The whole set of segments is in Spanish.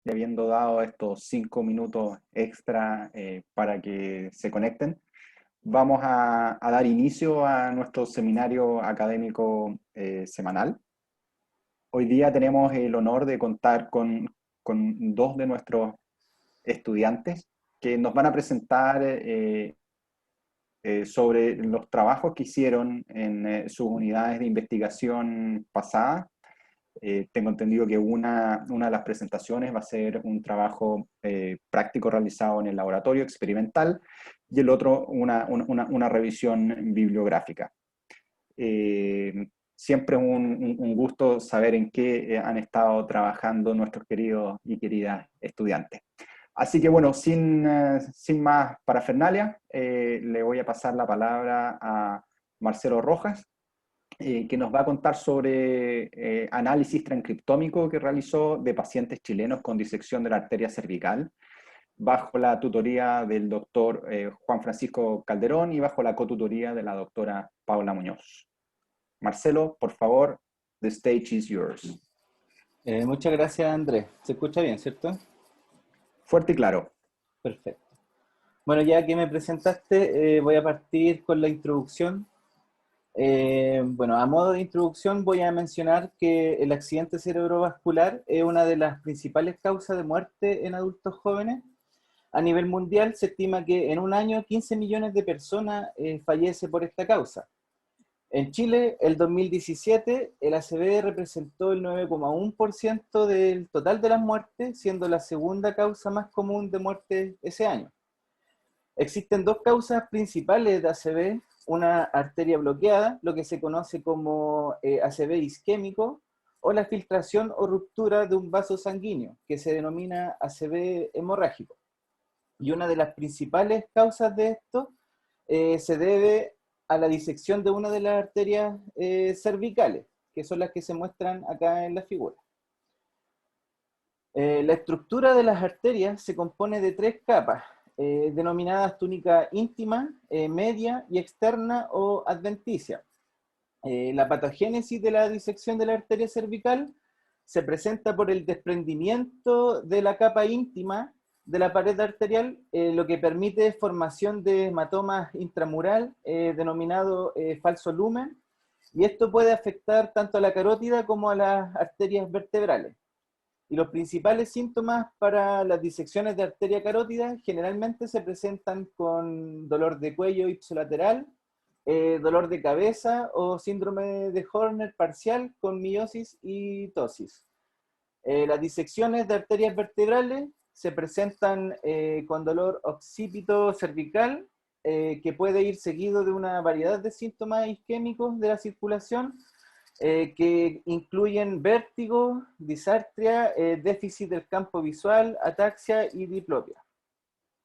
y habiendo dado estos 5 minutos extra para que se conecten, vamos a dar inicio a nuestro seminario académico semanal. Hoy día tenemos el honor de contar con dos de nuestros estudiantes que nos van a presentar sobre los trabajos que hicieron en sus unidades de investigación pasadas. Tengo entendido que una de las presentaciones va a ser un trabajo práctico realizado en el laboratorio experimental y el otro una revisión bibliográfica. Siempre es un gusto saber en qué han estado trabajando nuestros queridos y queridas estudiantes. Así que bueno, sin más parafernalia, le voy a pasar la palabra a Marcelo Rojas, que nos va a contar sobre análisis transcriptómico que realizó de pacientes chilenos con disección de la arteria cervical, bajo la tutoría del doctor Juan Francisco Calderón y bajo la cotutoría de la doctora Paula Muñoz. Marcelo, por favor, the stage is yours. Muchas gracias, Andrés. ¿Se escucha bien, cierto? Fuerte y claro. Perfecto. Bueno, ya que me presentaste, voy a partir con la introducción. Bueno, a modo de introducción voy a mencionar que el accidente cerebrovascular es una de las principales causas de muerte en adultos jóvenes. A nivel mundial se estima que en un año 15 millones de personas fallecen por esta causa. En Chile, el 2017, el ACV representó el 9,1% del total de las muertes, siendo la segunda causa más común de muerte ese año. Existen dos causas principales de ACV, una arteria bloqueada, lo que se conoce como ACV isquémico, o la filtración o ruptura de un vaso sanguíneo, que se denomina ACV hemorrágico. Y una de las principales causas de esto se debe a la disección de una de las arterias cervicales, que son las que se muestran acá en la figura. La estructura de las arterias se compone de tres capas, denominadas túnica íntima, media y externa o adventicia. La patogénesis de la disección de la arteria cervical se presenta por el desprendimiento de la capa íntima de la pared arterial, lo que permite formación de hematomas intramural, denominado falso lumen, y esto puede afectar tanto a la carótida como a las arterias vertebrales. Y los principales síntomas para las disecciones de arteria carótida generalmente se presentan con dolor de cuello ipsilateral, dolor de cabeza o síndrome de Horner parcial con miosis y ptosis. Las disecciones de arterias vertebrales se presentan con dolor occipito cervical, que puede ir seguido de una variedad de síntomas isquémicos de la circulación, que incluyen vértigo, disartria, déficit del campo visual, ataxia y diplopia.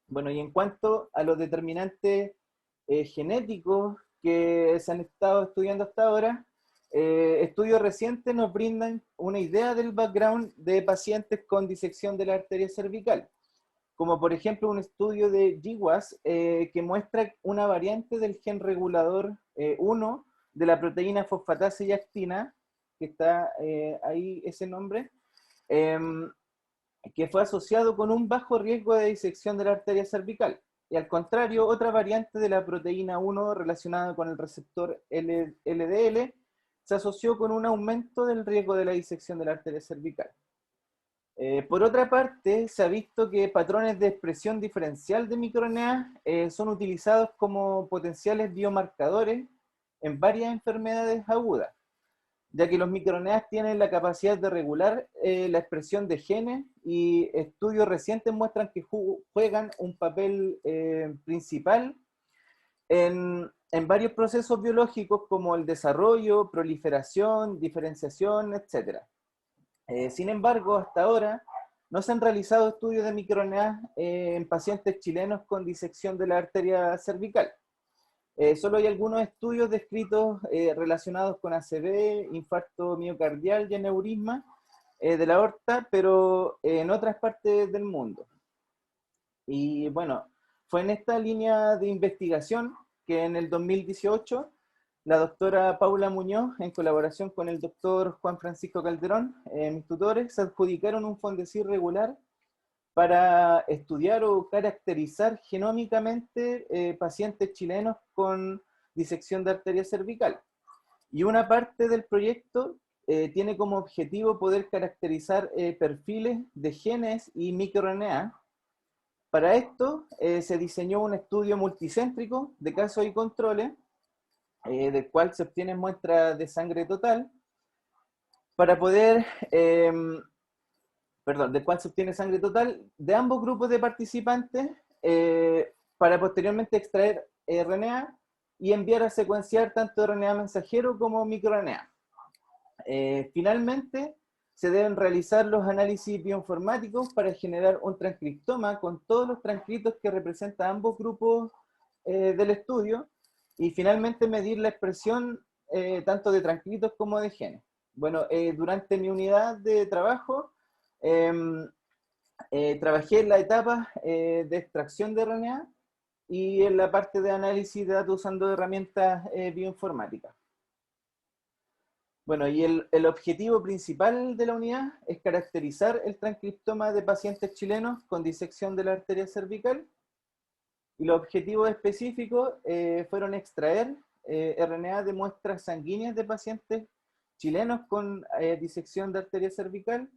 Bueno, y en cuanto a los determinantes genéticos que se han estado estudiando hasta ahora, estudios recientes nos brindan una idea del background de pacientes con disección de la arteria cervical, como por ejemplo un estudio de GWAS que muestra una variante del gen regulador 1 de la proteína fosfatasa y actina, que está ahí ese nombre, eh, que fue asociado con un bajo riesgo de disección de la arteria cervical. Y al contrario, otra variante de la proteína 1 relacionada con el receptor LDL se asoció con un aumento del riesgo de la disección de la arteria cervical. Por otra parte, se ha visto que patrones de expresión diferencial de microRNA son utilizados como potenciales biomarcadores en varias enfermedades agudas, ya que los microRNAs tienen la capacidad de regular la expresión de genes, y estudios recientes muestran que juegan un papel principal en varios procesos biológicos como el desarrollo, proliferación, diferenciación, etc. Sin embargo, hasta ahora no se han realizado estudios de microRNA en pacientes chilenos con disección de la arteria cervical. Solo hay algunos estudios descritos relacionados con ACV, infarto miocardial y aneurisma de la aorta, pero en otras partes del mundo. Y bueno, fue en esta línea de investigación que en el 2018 la doctora Paula Muñoz, en colaboración con el doctor Juan Francisco Calderón, mis tutores, se adjudicaron un Fondecir regular para estudiar o caracterizar genómicamente pacientes chilenos con disección de arteria cervical. Y una parte del proyecto tiene como objetivo poder caracterizar perfiles de genes y microRNA. Para esto se diseñó un estudio multicéntrico de casos y controles, del cual se obtienen muestras de sangre total, para poder, del cual se obtiene sangre total de ambos grupos de participantes, para posteriormente extraer RNA y enviar a secuenciar tanto RNA mensajero como microRNA. Finalmente, se deben realizar los análisis bioinformáticos para generar un transcriptoma con todos los transcritos que representan ambos grupos del estudio, y finalmente medir la expresión tanto de transcritos como de genes. Bueno, durante mi unidad de trabajo, trabajé en la etapa de extracción de RNA y en la parte de análisis de datos usando herramientas bioinformáticas. Bueno, y el objetivo principal de la unidad es caracterizar el transcriptoma de pacientes chilenos con disección de la arteria cervical, y los objetivos específicos fueron extraer RNA de muestras sanguíneas de pacientes chilenos con disección de arteria cervical,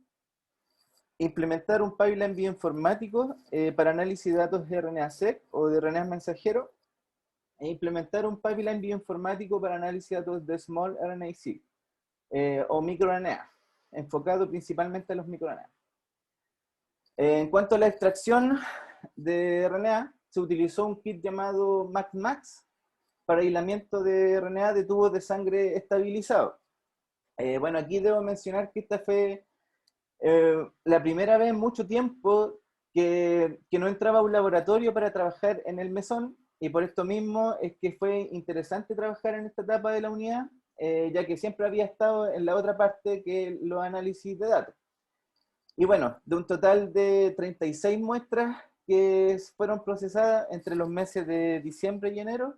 implementar un pipeline bioinformático para análisis de datos de RNA-seq o de RNA mensajero, e implementar un pipeline bioinformático para análisis de datos de small RNA-seq o microRNA, enfocado principalmente a los microRNA. En cuanto a la extracción de RNA, se utilizó un kit llamado MAC-MAX para aislamiento de RNA de tubos de sangre estabilizados. Bueno, aquí debo mencionar que esta fue la primera vez en mucho tiempo que no entraba a un laboratorio para trabajar en el mesón, y por esto mismo es que fue interesante trabajar en esta etapa de la unidad, ya que siempre había estado en la otra parte, que es los análisis de datos. Y bueno, de un total de 36 muestras que fueron procesadas entre los meses de diciembre y enero,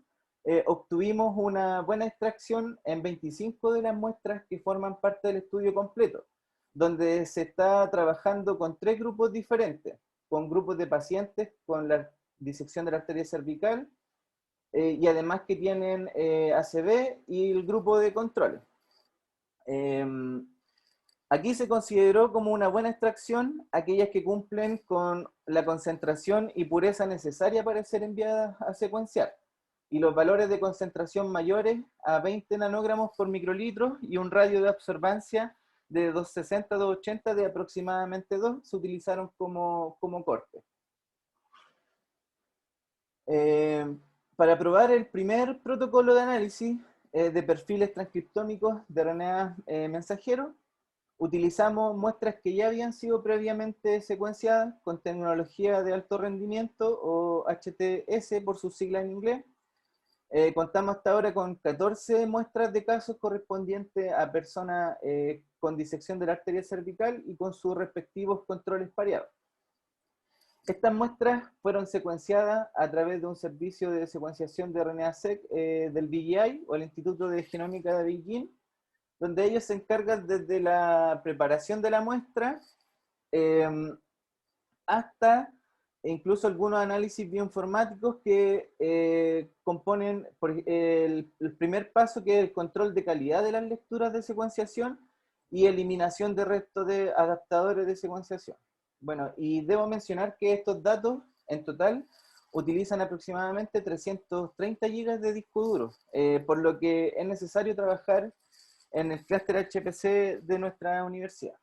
obtuvimos una buena extracción en 25 de las muestras que forman parte del estudio completo, donde se está trabajando con 3 grupos diferentes, con grupos de pacientes con la disección de la arteria cervical, y además que tienen ACV y el grupo de control. Aquí se consideró como una buena extracción aquellas que cumplen con la concentración y pureza necesaria para ser enviadas a secuenciar, y los valores de concentración mayores a 20 nanogramos por microlitro y un radio de absorbancia de 260 a 280 de aproximadamente 2 se utilizaron como corte. Para probar el primer protocolo de análisis de perfiles transcriptómicos de RNA mensajero, utilizamos muestras que ya habían sido previamente secuenciadas con tecnología de alto rendimiento, o HTS por sus siglas en inglés. Contamos hasta ahora con 14 muestras de casos correspondientes a personas con disección de la arteria cervical y con sus respectivos controles pareados. Estas muestras fueron secuenciadas a través de un servicio de secuenciación de RNA-seq del BGI, o el Instituto de Genómica de Beijing, donde ellos se encargan desde la preparación de la muestra hasta incluso algunos análisis bioinformáticos que componen el primer paso, que es el control de calidad de las lecturas de secuenciación y eliminación de restos de adaptadores de secuenciación. Bueno, y debo mencionar que estos datos en total utilizan aproximadamente 330 GB de disco duro, por lo que es necesario trabajar en el clúster HPC de nuestra universidad.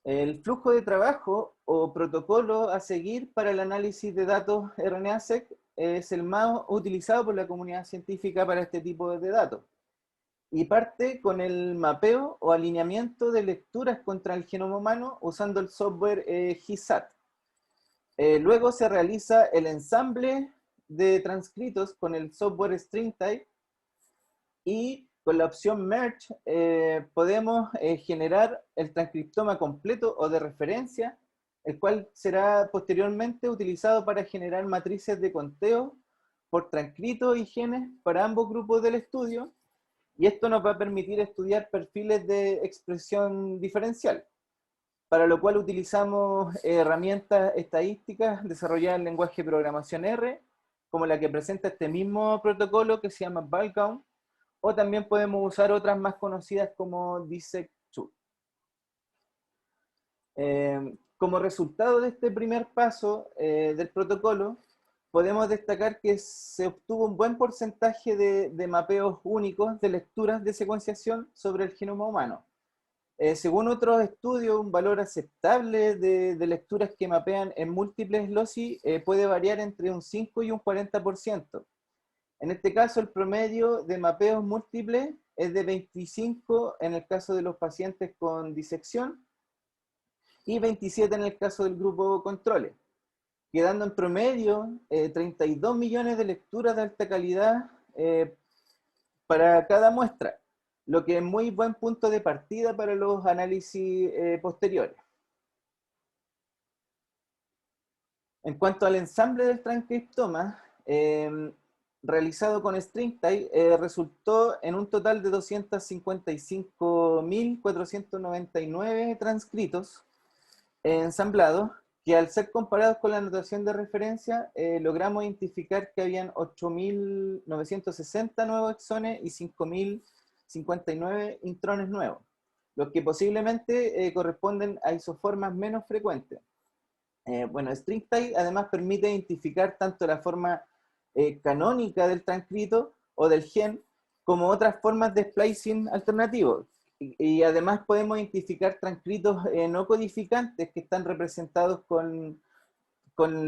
El flujo de trabajo o protocolo a seguir para el análisis de datos RNA-seq es el más utilizado por la comunidad científica para este tipo de datos, y parte con el mapeo o alineamiento de lecturas contra el genoma humano usando el software GISAT. Luego se realiza el ensamble de transcritos con el software StringType, y con la opción Merge podemos generar el transcriptoma completo o de referencia, el cual será posteriormente utilizado para generar matrices de conteo por transcritos y genes para ambos grupos del estudio, y esto nos va a permitir estudiar perfiles de expresión diferencial. para lo cual utilizamos herramientas estadísticas desarrolladas en lenguaje de programación R, como la que presenta este mismo protocolo que se llama BalCount, o también podemos usar otras más conocidas como Dissect2. Como resultado de este primer paso del protocolo, podemos destacar que se obtuvo un buen porcentaje de mapeos únicos de lecturas de secuenciación sobre el genoma humano. Según otros estudios, un valor aceptable de lecturas que mapean en múltiples loci puede variar entre un 5 y un 40%. En este caso, el promedio de mapeos múltiples es de 25 en el caso de los pacientes con disección y 27 en el caso del grupo controle, quedando en promedio 32 millones de lecturas de alta calidad para cada muestra, lo que es muy buen punto de partida para los análisis posteriores. En cuanto al ensamble del transcriptoma, realizado con StringTie, resultó en un total de 255.499 transcritos ensamblados, que al ser comparados con la notación de referencia, logramos identificar que habían 8.960 nuevos exones y 5.059 intrones nuevos, los que posiblemente corresponden a isoformas menos frecuentes. Bueno, StringTie además permite identificar tanto la forma canónica del transcrito o del gen, como otras formas de splicing alternativo. Y además podemos identificar transcritos no codificantes que están representados con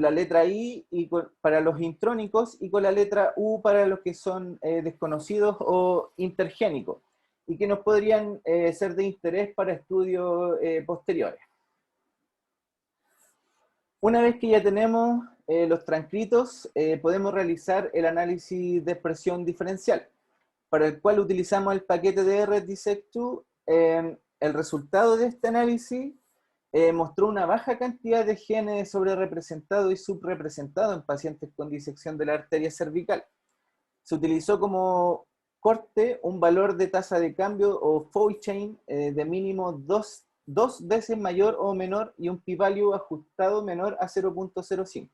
la letra I y para los intrónicos, y con la letra U para los que son desconocidos o intergénicos, y que nos podrían ser de interés para estudios posteriores. Una vez que ya tenemos los transcritos, podemos realizar el análisis de expresión diferencial, para el cual utilizamos el paquete de R-Dissect2. El resultado de este análisis mostró una baja cantidad de genes sobrerepresentados y subrepresentados en pacientes con disección de la arteria cervical. Se utilizó como corte un valor de tasa de cambio o fold chain de mínimo dos veces mayor o menor y un p-value ajustado menor a 0.05.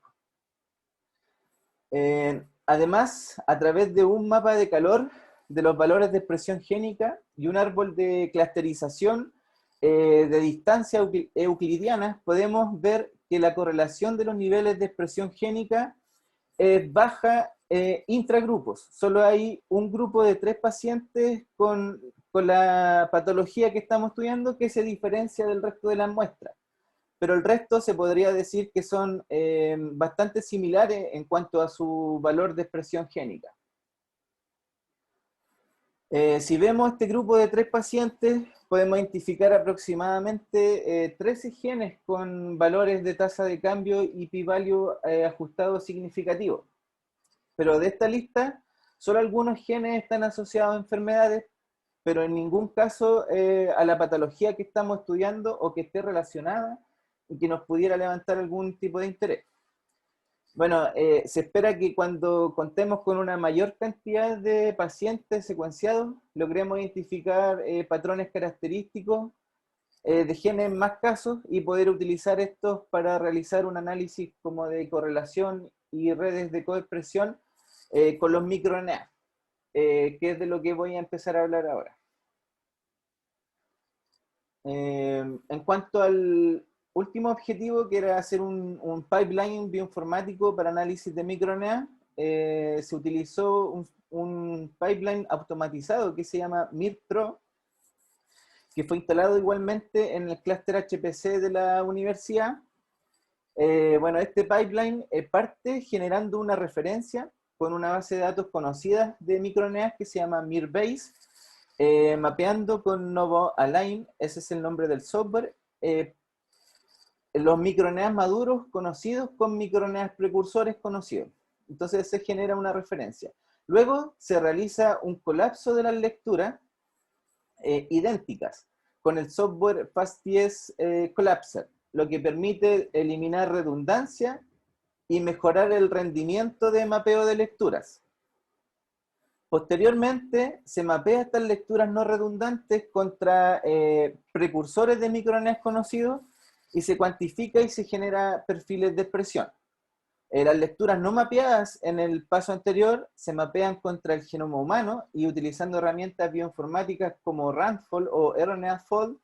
Además, a través de un mapa de calor de los valores de expresión génica y un árbol de clusterización de distancia euclidiana, podemos ver que la correlación de los niveles de expresión génica es baja intragrupos. Solo hay un grupo de 3 pacientes con la patología que estamos estudiando que se diferencia del resto de las muestras, pero el resto se podría decir que son bastante similares en cuanto a su valor de expresión génica. Si vemos este grupo de 3 pacientes, podemos identificar aproximadamente 13 genes con valores de tasa de cambio y p-value ajustado significativo. Pero de esta lista, solo algunos genes están asociados a enfermedades, pero en ningún caso a la patología que estamos estudiando o que esté relacionada y que nos pudiera levantar algún tipo de interés. Bueno, se espera que cuando contemos con una mayor cantidad de pacientes secuenciados, logremos identificar patrones característicos de genes en más casos y poder utilizar estos para realizar un análisis como de correlación y redes de coexpresión con los microRNA, que es de lo que voy a empezar a hablar ahora. En cuanto al último objetivo, que era hacer un pipeline bioinformático para análisis de microRNA, se utilizó un pipeline automatizado que se llama MIRPRO, que fue instalado igualmente en el clúster HPC de la universidad. Bueno, este pipeline parte generando una referencia con una base de datos conocida de microRNA que se llama MIRBase, mapeando con NovoAlign, ese es el nombre del software, los microRNA maduros conocidos con microRNA precursores conocidos. Entonces se genera una referencia. Luego se realiza un colapso de las lecturas idénticas con el software FastDS Collapser, lo que permite eliminar redundancia y mejorar el rendimiento de mapeo de lecturas. Posteriormente, se mapea estas lecturas no redundantes contra precursores de microRNA conocidos y se cuantifica y se genera perfiles de expresión. Las lecturas no mapeadas en el paso anterior se mapean contra el genoma humano y utilizando herramientas bioinformáticas como RANDfold o RNA-fold,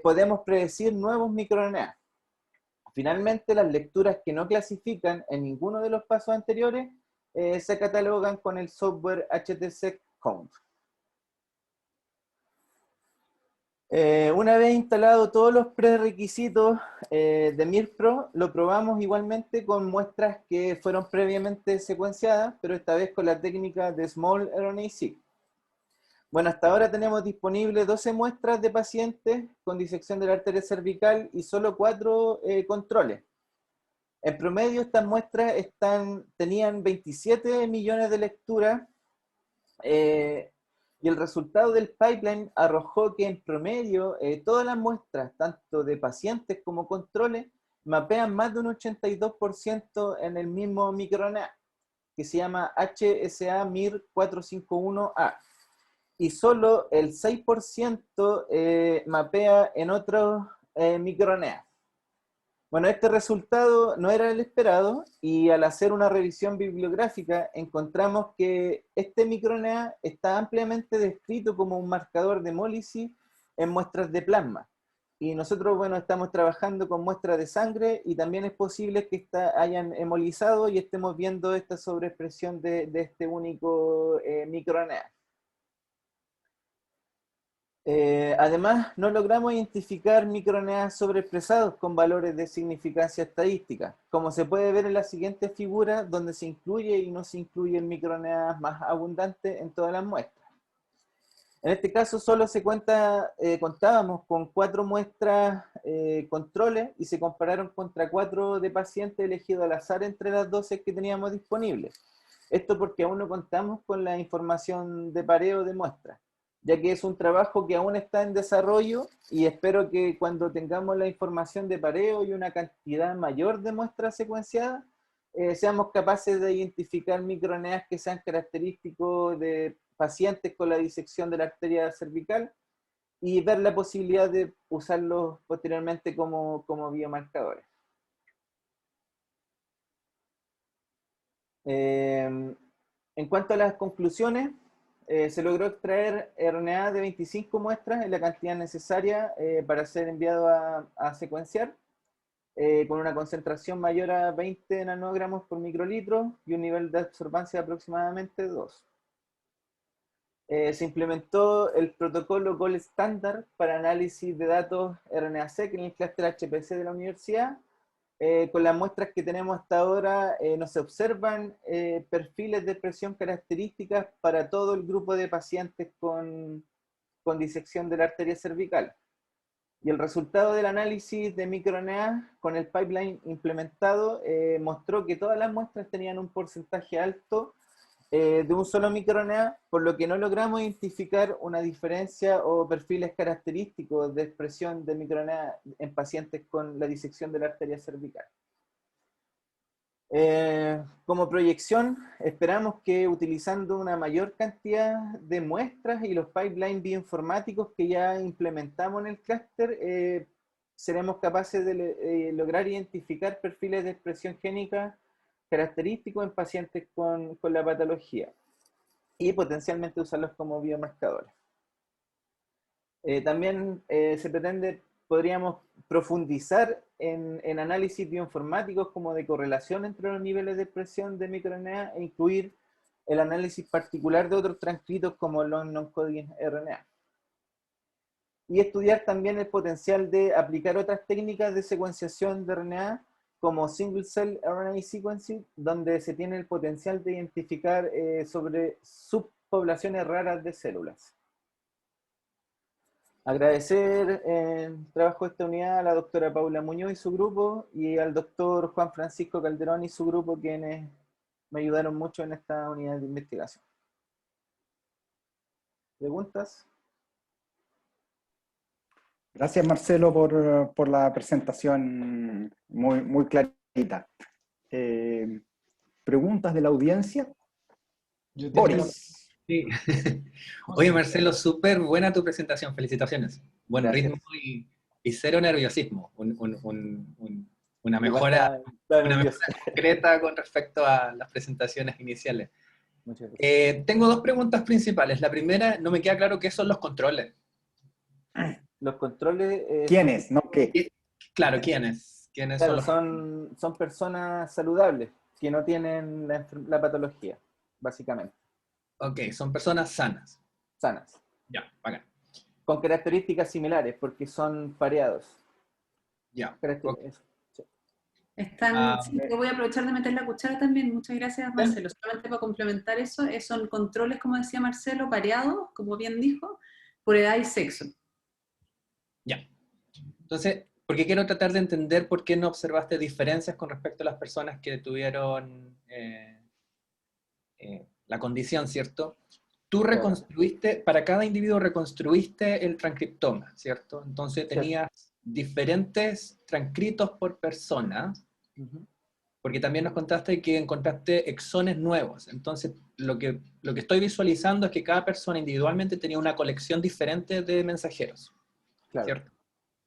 podemos predecir nuevos microRNA. Finalmente, las lecturas que no clasifican en ninguno de los pasos anteriores se catalogan con el software HTSec Count. Una vez instalados todos los prerequisitos de MIRPRO, lo probamos igualmente con muestras que fueron previamente secuenciadas, pero esta vez con la técnica de Small RNA-seq. Bueno, hasta ahora tenemos disponibles 12 muestras de pacientes con disección de la arteria cervical y solo 4 controles. En promedio, estas muestras tenían 27 millones de lecturas y el resultado del pipeline arrojó que en promedio todas las muestras, tanto de pacientes como controles, mapean más de un 82% en el mismo microRNA, que se llama HSA-MIR451A. Y solo el 6% mapea en otros microRNA. Bueno, este resultado no era el esperado y al hacer una revisión bibliográfica encontramos que este microRNA está ampliamente descrito como un marcador de hemólisis en muestras de plasma. Y nosotros, bueno, estamos trabajando con muestras de sangre y también es posible que hayan hemolizado y estemos viendo esta sobreexpresión de este único microRNA. Además, no logramos identificar microRNA sobreexpresados con valores de significancia estadística, como se puede ver en la siguiente figura, donde se incluye y no se incluyen microRNA más abundantes en todas las muestras. En este caso solo contábamos con 4 muestras controles y se compararon contra 4 de pacientes elegidos al azar entre las 12 que teníamos disponibles. Esto porque aún no contamos con la información de pareo de muestras, ya que es un trabajo que aún está en desarrollo y espero que cuando tengamos la información de pareo y una cantidad mayor de muestras secuenciadas, seamos capaces de identificar microRNAs que sean característicos de pacientes con la disección de la arteria cervical y ver la posibilidad de usarlos posteriormente como biomarcadores. En cuanto a las conclusiones, se logró extraer RNA de 25 muestras en la cantidad necesaria para ser enviado a secuenciar, con una concentración mayor a 20 nanogramos por microlitro y un nivel de absorbancia de aproximadamente 2. Se implementó el protocolo Gold Standard para análisis de datos RNA-seq en el clúster HPC de la universidad. Con las muestras que tenemos hasta ahora, no se observan perfiles de expresión características para todo el grupo de pacientes con disección de la arteria cervical. Y el resultado del análisis de microRNA con el pipeline implementado mostró que todas las muestras tenían un porcentaje alto de un solo microRNA, por lo que no logramos identificar una diferencia o perfiles característicos de expresión de microRNA en pacientes con la disección de la arteria cervical. Como proyección, esperamos que utilizando una mayor cantidad de muestras y los pipelines bioinformáticos que ya implementamos en el clúster, seremos capaces de lograr identificar perfiles de expresión génica característicos en pacientes con la patología y potencialmente usarlos como biomarcadores. También podríamos profundizar en análisis bioinformáticos como de correlación entre los niveles de expresión de microRNA e incluir el análisis particular de otros transcritos como long non-coding RNA. Y estudiar también el potencial de aplicar otras técnicas de secuenciación de RNA como single cell RNA sequencing, donde se tiene el potencial de identificar sobre subpoblaciones raras de células. Agradecer el trabajo de esta unidad a la doctora Paula Muñoz y su grupo, y al doctor Juan Francisco Calderón y su grupo, quienes me ayudaron mucho en esta unidad de investigación. ¿Preguntas? Gracias, Marcelo, por la presentación muy clarita. ¿Preguntas de la audiencia? Boris. Sí. Oye, Marcelo, súper buena tu presentación. Felicitaciones. Buen Gracias. ritmo y y cero nerviosismo, una mejora, Está una nervioso. mejora concreta con respecto a las presentaciones iniciales. Muchas gracias. Tengo dos preguntas principales. La primera, no me queda claro qué son los controles. Los controles ¿Quiénes? No qué. Claro, ¿quiénes? ¿Quiénes son claro, los son personas saludables que no tienen la patología, básicamente, Ok, son personas sanas. sanas, Ya, bacán. con características similares porque son pareados. Ya. Ok. Eso, sí. Sí, yo voy a aprovechar de meter la cuchara también. Muchas gracias, Marcelo. Solamente para complementar eso, son controles, como decía Marcelo, pareados, como bien dijo, por edad y sexo. Ya. Entonces, porque quiero tratar de entender por qué no observaste diferencias con respecto a las personas que tuvieron la condición, ¿cierto? Tú Claro. reconstruiste, para cada individuo reconstruiste el transcriptoma, ¿cierto? Entonces Cierto. tenías diferentes transcritos por persona, porque también nos contaste que encontraste exones nuevos. Entonces, lo que estoy visualizando es que cada persona individualmente tenía una colección diferente de mensajeros, Claro. ¿cierto?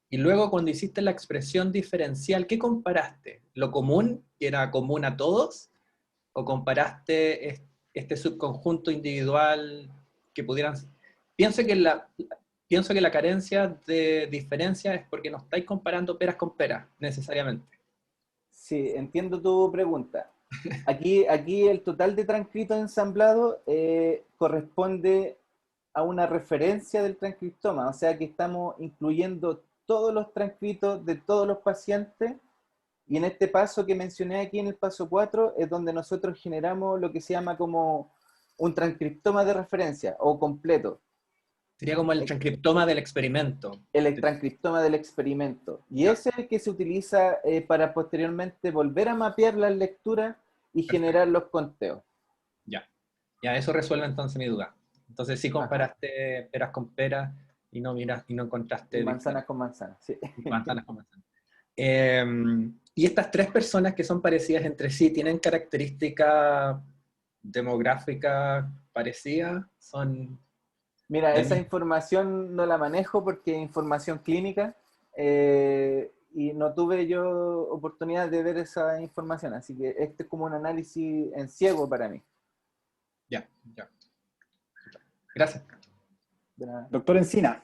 Y luego cuando hiciste la expresión diferencial, ¿qué comparaste? ¿Lo común, que era común a todos? ¿O comparaste este subconjunto individual que pudieran... Pienso que la carencia de diferencia es porque no estáis comparando peras con peras, necesariamente. Sí, entiendo tu pregunta. Aquí el total de transcritos ensamblados corresponde a una referencia del transcriptoma, o sea que estamos incluyendo todos los transcritos de todos los pacientes, y en este paso que mencioné aquí, en el paso 4, es donde nosotros generamos lo que se llama como un transcriptoma de referencia, o completo. Sería como el transcriptoma del experimento. El transcriptoma del experimento. Y ese es el que se utiliza para posteriormente volver a mapear las lecturas y generar los conteos. Ya, eso resuelve entonces mi duda. Entonces sí comparaste peras con peras y no encontraste... Y manzanas con manzanas, sí. Manzanas con manzanas. Y estas tres personas que son parecidas entre sí, ¿tienen características demográficas parecidas? ¿Son Mira, esa mismo? información no la manejo porque es información clínica y no tuve yo oportunidad de ver esa información, así que este es como un análisis en ciego para mí. Ya. Gracias. Doctor Encina.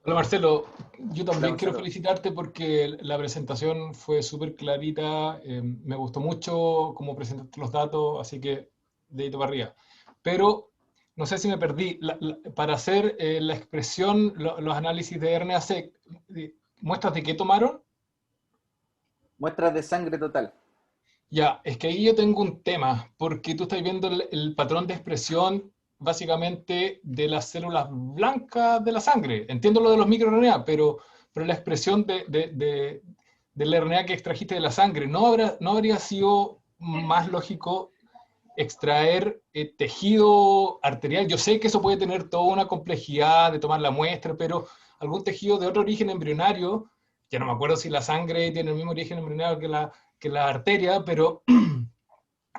Hola Marcelo, yo también Hola, quiero Marcelo. felicitarte porque la presentación fue súper clarita, me gustó mucho cómo presentaste los datos, así que dedito para arriba. Pero no sé si me perdí, para hacer la expresión, los análisis de RNA-seq, ¿muestras de qué tomaron? Muestras de sangre total. Ya, es que ahí yo tengo un tema, porque tú estás viendo el patrón de expresión básicamente de las células blancas de la sangre. Entiendo lo de los microRNA, pero la expresión del RNA que extrajiste de la sangre, ¿no habría sido más lógico extraer tejido arterial? Yo sé que eso puede tener toda una complejidad de tomar la muestra, pero algún tejido de otro origen embrionario, ya no me acuerdo si la sangre tiene el mismo origen embrionario que la arteria, pero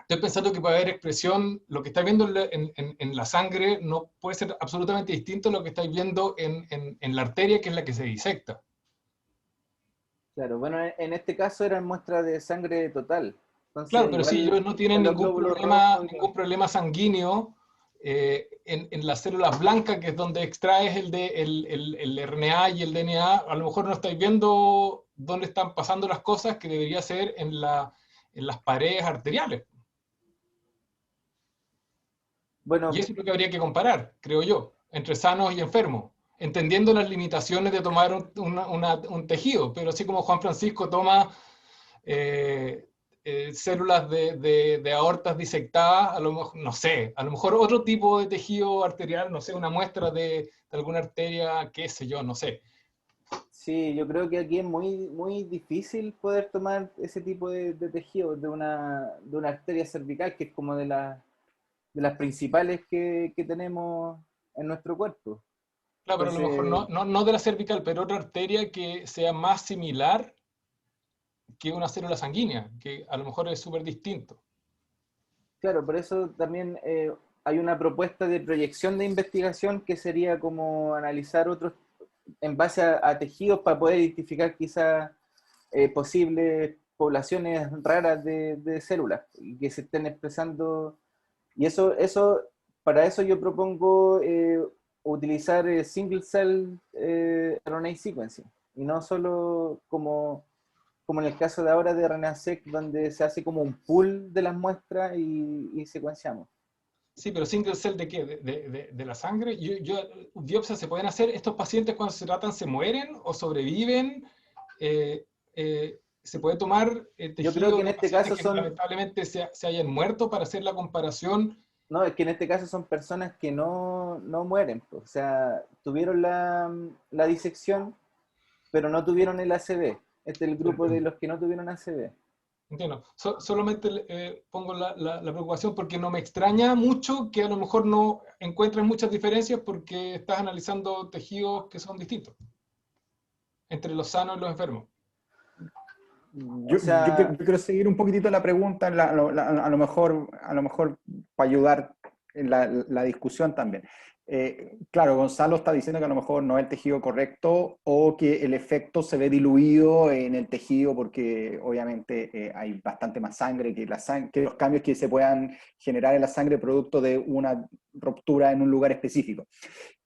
estoy pensando que puede haber expresión, lo que estáis viendo en la sangre no puede ser absolutamente distinto a lo que estáis viendo en la arteria, que es la que se disecta. Claro, bueno, en este caso eran muestras de sangre total. Claro, Entonces, pero si igual ellos no tienen en los glóbulos rojos. ningún problema sanguíneo en las células blancas, que es donde extraes el RNA y el DNA, a lo mejor no estáis viendo dónde están pasando las cosas que debería ser en las paredes arteriales. Bueno, Y eso es lo que habría que comparar, creo yo, entre sanos y enfermos, entendiendo las limitaciones de tomar un tejido, pero así como Juan Francisco toma células de aortas disectadas, a lo mejor, no sé, a lo mejor otro tipo de tejido arterial, no sé, una muestra de alguna arteria, qué sé yo, no sé. sí, yo creo que aquí es muy difícil poder tomar ese tipo de tejido de una arteria cervical, que es como de las principales que tenemos en nuestro cuerpo. Claro, pero a lo mejor Entonces, no de la cervical, pero otra arteria que sea más similar que una célula sanguínea, que a lo mejor es súper distinto. claro, por eso también hay una propuesta de proyección de investigación que sería como analizar en base a tejidos para poder identificar quizás posibles poblaciones raras de células que se estén expresando. Y para eso yo propongo utilizar single cell RNA sequencing, y no solo como en el caso de ahora de RNA-seq, donde se hace como un pool de las muestras y secuenciamos. Sí, pero single cell ¿de qué? ¿De la sangre? ¿Biopsias se pueden hacer? ¿Estos pacientes cuando se tratan se mueren o sobreviven? ¿Se puede tomar Yo creo tejido que en de este pacientes caso que lamentablemente se hayan muerto para hacer la comparación? No, es que en este caso son personas que no mueren, pues. O sea, tuvieron la disección, pero no tuvieron el ACV. Este es el grupo de los que no tuvieron ACV. Entiendo. Solamente pongo la preocupación porque no me extraña mucho que a lo mejor no encuentres muchas diferencias porque estás analizando tejidos que son distintos entre los sanos y los enfermos. O sea, Yo quiero seguir un poquitito la pregunta, a lo mejor para ayudar en la discusión también. Claro, Gonzalo está diciendo que a lo mejor no es el tejido correcto o que el efecto se ve diluido en el tejido porque obviamente hay bastante más sangre que los cambios que se puedan generar en la sangre producto de una ruptura en un lugar específico.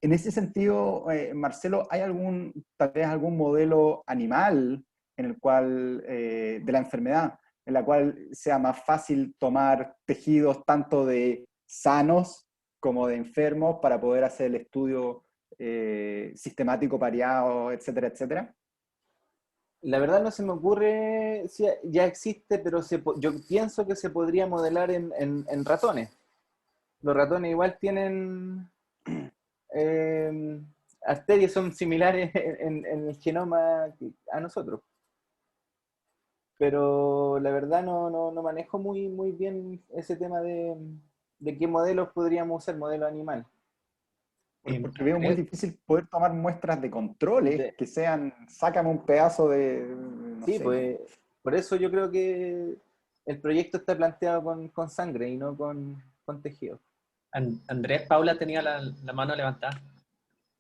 En ese sentido, Marcelo, ¿hay tal vez algún modelo animal en el cual, de la enfermedad, en la cual sea más fácil tomar tejidos tanto de sanos como de enfermos para poder hacer el estudio sistemático, pareado, etcétera, etcétera? la verdad no se me ocurre si ya existe, pero yo pienso que se podría modelar en ratones. Los ratones igual tienen arterias, son similares en el genoma a nosotros. Pero la verdad no manejo muy bien ese tema de qué modelos podríamos usar, modelo animal. Porque veo muy difícil poder tomar muestras de controles que sean, sácame un pedazo de, no Sí, sé. pues por eso yo creo que el proyecto está planteado con sangre y no con tejido. Andrés, Paula tenía la mano levantada.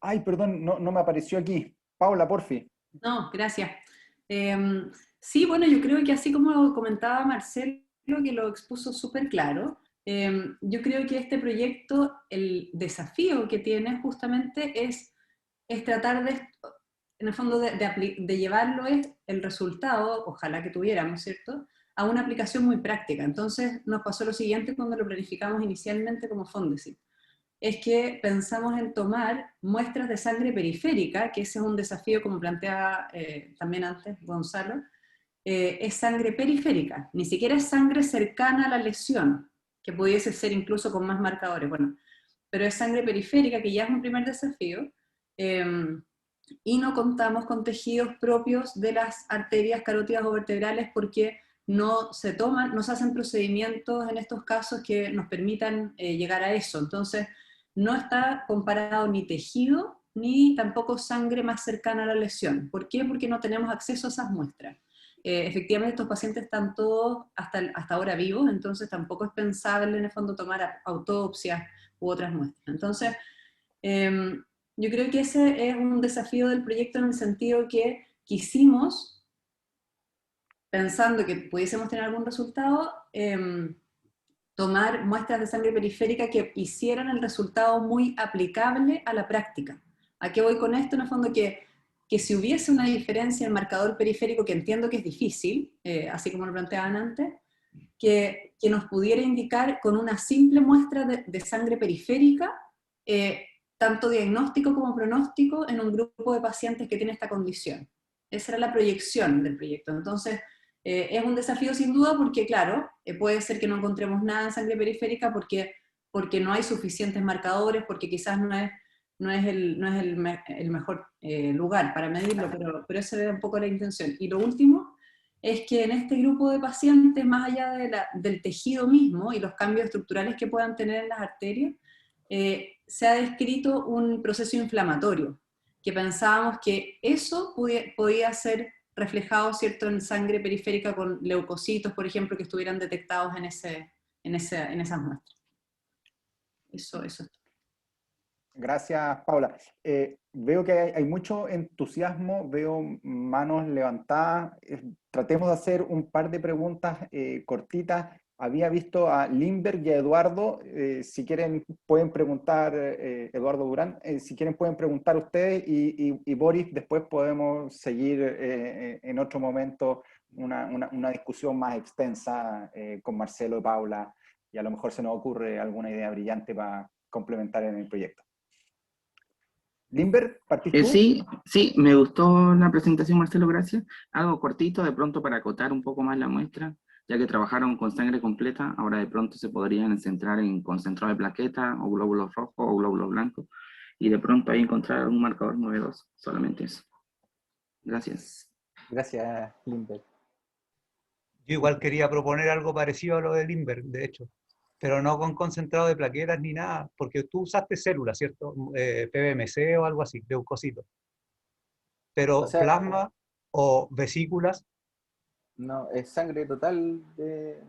Ay, perdón, no me apareció aquí. Paula, porfi. No, gracias. Sí, bueno, yo creo que así como comentaba Marcelo, que lo expuso súper claro, yo creo que este proyecto, el desafío que tiene justamente es tratar en el fondo, de llevarlo el resultado, ojalá que tuviéramos, ¿cierto?, a una aplicación muy práctica. Entonces nos pasó lo siguiente cuando lo planificamos inicialmente como Fondesit. Es que pensamos en tomar muestras de sangre periférica, que ese es un desafío, como planteaba también antes Gonzalo, es sangre periférica, ni siquiera es sangre cercana a la lesión, que pudiese ser incluso con más marcadores, bueno, pero es sangre periférica, que ya es un primer desafío, y no contamos con tejidos propios de las arterias carótidas o vertebrales porque no se hacen procedimientos en estos casos que nos permitan llegar a eso. Entonces, no está comparado ni tejido, ni tampoco sangre más cercana a la lesión. ¿Por qué? Porque no tenemos acceso a esas muestras. Efectivamente, estos pacientes están todos hasta ahora vivos, entonces tampoco es pensable en el fondo tomar autopsias u otras muestras. Entonces, yo creo que ese es un desafío del proyecto en el sentido que quisimos, pensando que pudiésemos tener algún resultado, tomar muestras de sangre periférica que hicieran el resultado muy aplicable a la práctica. ¿A qué voy con esto? En el fondo que si hubiese una diferencia en el marcador periférico, que entiendo que es difícil, así como lo planteaban antes, que nos pudiera indicar con una simple muestra de sangre periférica, tanto diagnóstico como pronóstico en un grupo de pacientes que tiene esta condición. Esa era la proyección del proyecto. Entonces, es un desafío sin duda porque, claro, puede ser que no encontremos nada en sangre periférica porque no hay suficientes marcadores, porque quizás no es el mejor lugar para medirlo, pero esa era un poco la intención. Y lo último es que en este grupo de pacientes, más allá del tejido mismo y los cambios estructurales que puedan tener en las arterias, se ha descrito un proceso inflamatorio, que pensábamos que eso podía ser reflejado, ¿cierto?, en sangre periférica con leucocitos, por ejemplo, que estuvieran detectados en esas muestras. Eso. Gracias, Paula. Veo que hay mucho entusiasmo, veo manos levantadas. Tratemos de hacer un par de preguntas cortitas. Había visto a Lindbergh y a Eduardo. Si quieren, pueden preguntar, Eduardo Durán, si quieren, pueden preguntar ustedes y Boris, después podemos seguir en otro momento una discusión más extensa con Marcelo y Paula, y a lo mejor se nos ocurre alguna idea brillante para complementar en el proyecto. Lindbergh, ¿partís tú? Sí, sí, me gustó la presentación, Marcelo, gracias. Algo cortito, de pronto para acotar un poco más la muestra, ya que trabajaron con sangre completa, ahora de pronto se podrían centrar en concentrado de plaquetas, o glóbulos rojos, o glóbulos blancos, y de pronto ahí encontrar un marcador novedoso, solamente eso. Gracias. Gracias, Lindbergh. Yo igual quería proponer algo parecido a lo de Lindbergh, de hecho, pero no con concentrado de plaquetas ni nada, porque tú usaste células, ¿cierto? PBMC o algo así, leucocitos. Pero O sea, plasma o vesículas, no, es sangre total de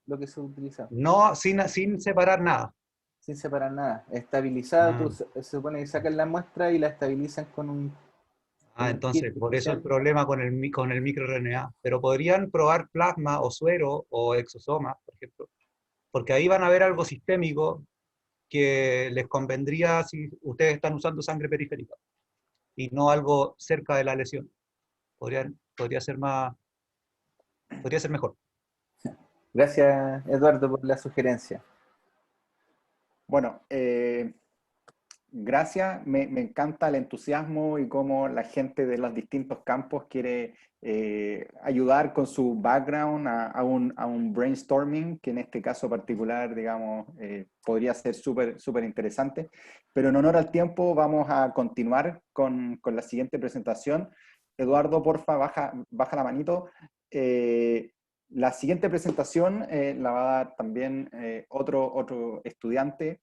lo que se utiliza, no, sin separar nada. sin separar nada. Estabilizada, Ah. se supone que sacan la muestra y la estabilizan con un Entonces, kit por eso el especial. problema con el microRNA. Pero podrían probar plasma o suero o exosomas, por ejemplo, porque ahí van a ver algo sistémico que les convendría si ustedes están usando sangre periférica y no algo cerca de la lesión. Podría ser mejor. Gracias, Eduardo, por la sugerencia. Bueno, gracias. Me encanta el entusiasmo y cómo la gente de los distintos campos quiere ayudar con su background a un brainstorming, que en este caso particular, digamos, podría ser súper interesante. Pero en honor al tiempo vamos a continuar con la siguiente presentación. Eduardo, porfa, baja la manito. La siguiente presentación la va a dar también otro estudiante,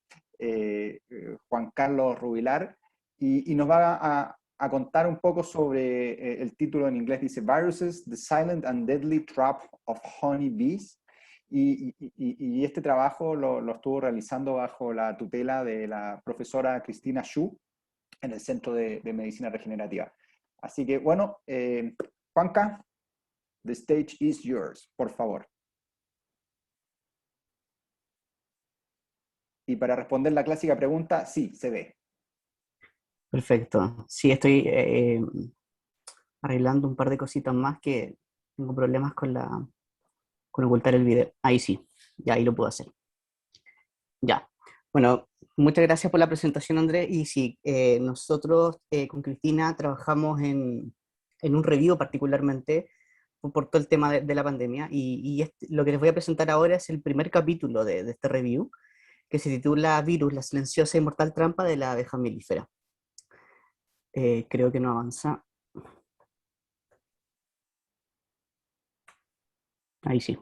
Juan Carlos Rubilar, y nos va a contar un poco sobre el título en inglés, dice Viruses, the Silent and Deadly Trap of Honey Bees, y este trabajo lo estuvo realizando bajo la tutela de la profesora Cristina Xu en el Centro de Medicina Regenerativa. Así que bueno, Juanca, the stage is yours, por favor. Y para responder la clásica pregunta, sí, se ve. Perfecto. Sí, estoy arreglando un par de cositas más que tengo problemas con ocultar el video. Ahí sí, ya ahí lo puedo hacer. Ya. Bueno, muchas gracias por la presentación, Andrés. Y sí, nosotros con Cristina trabajamos en un review particularmente por todo el tema de la pandemia. Y lo que les voy a presentar ahora es el primer capítulo de este review, que se titula Virus, la silenciosa y mortal trampa de la abeja melífera. Creo que no avanza. Ahí sí.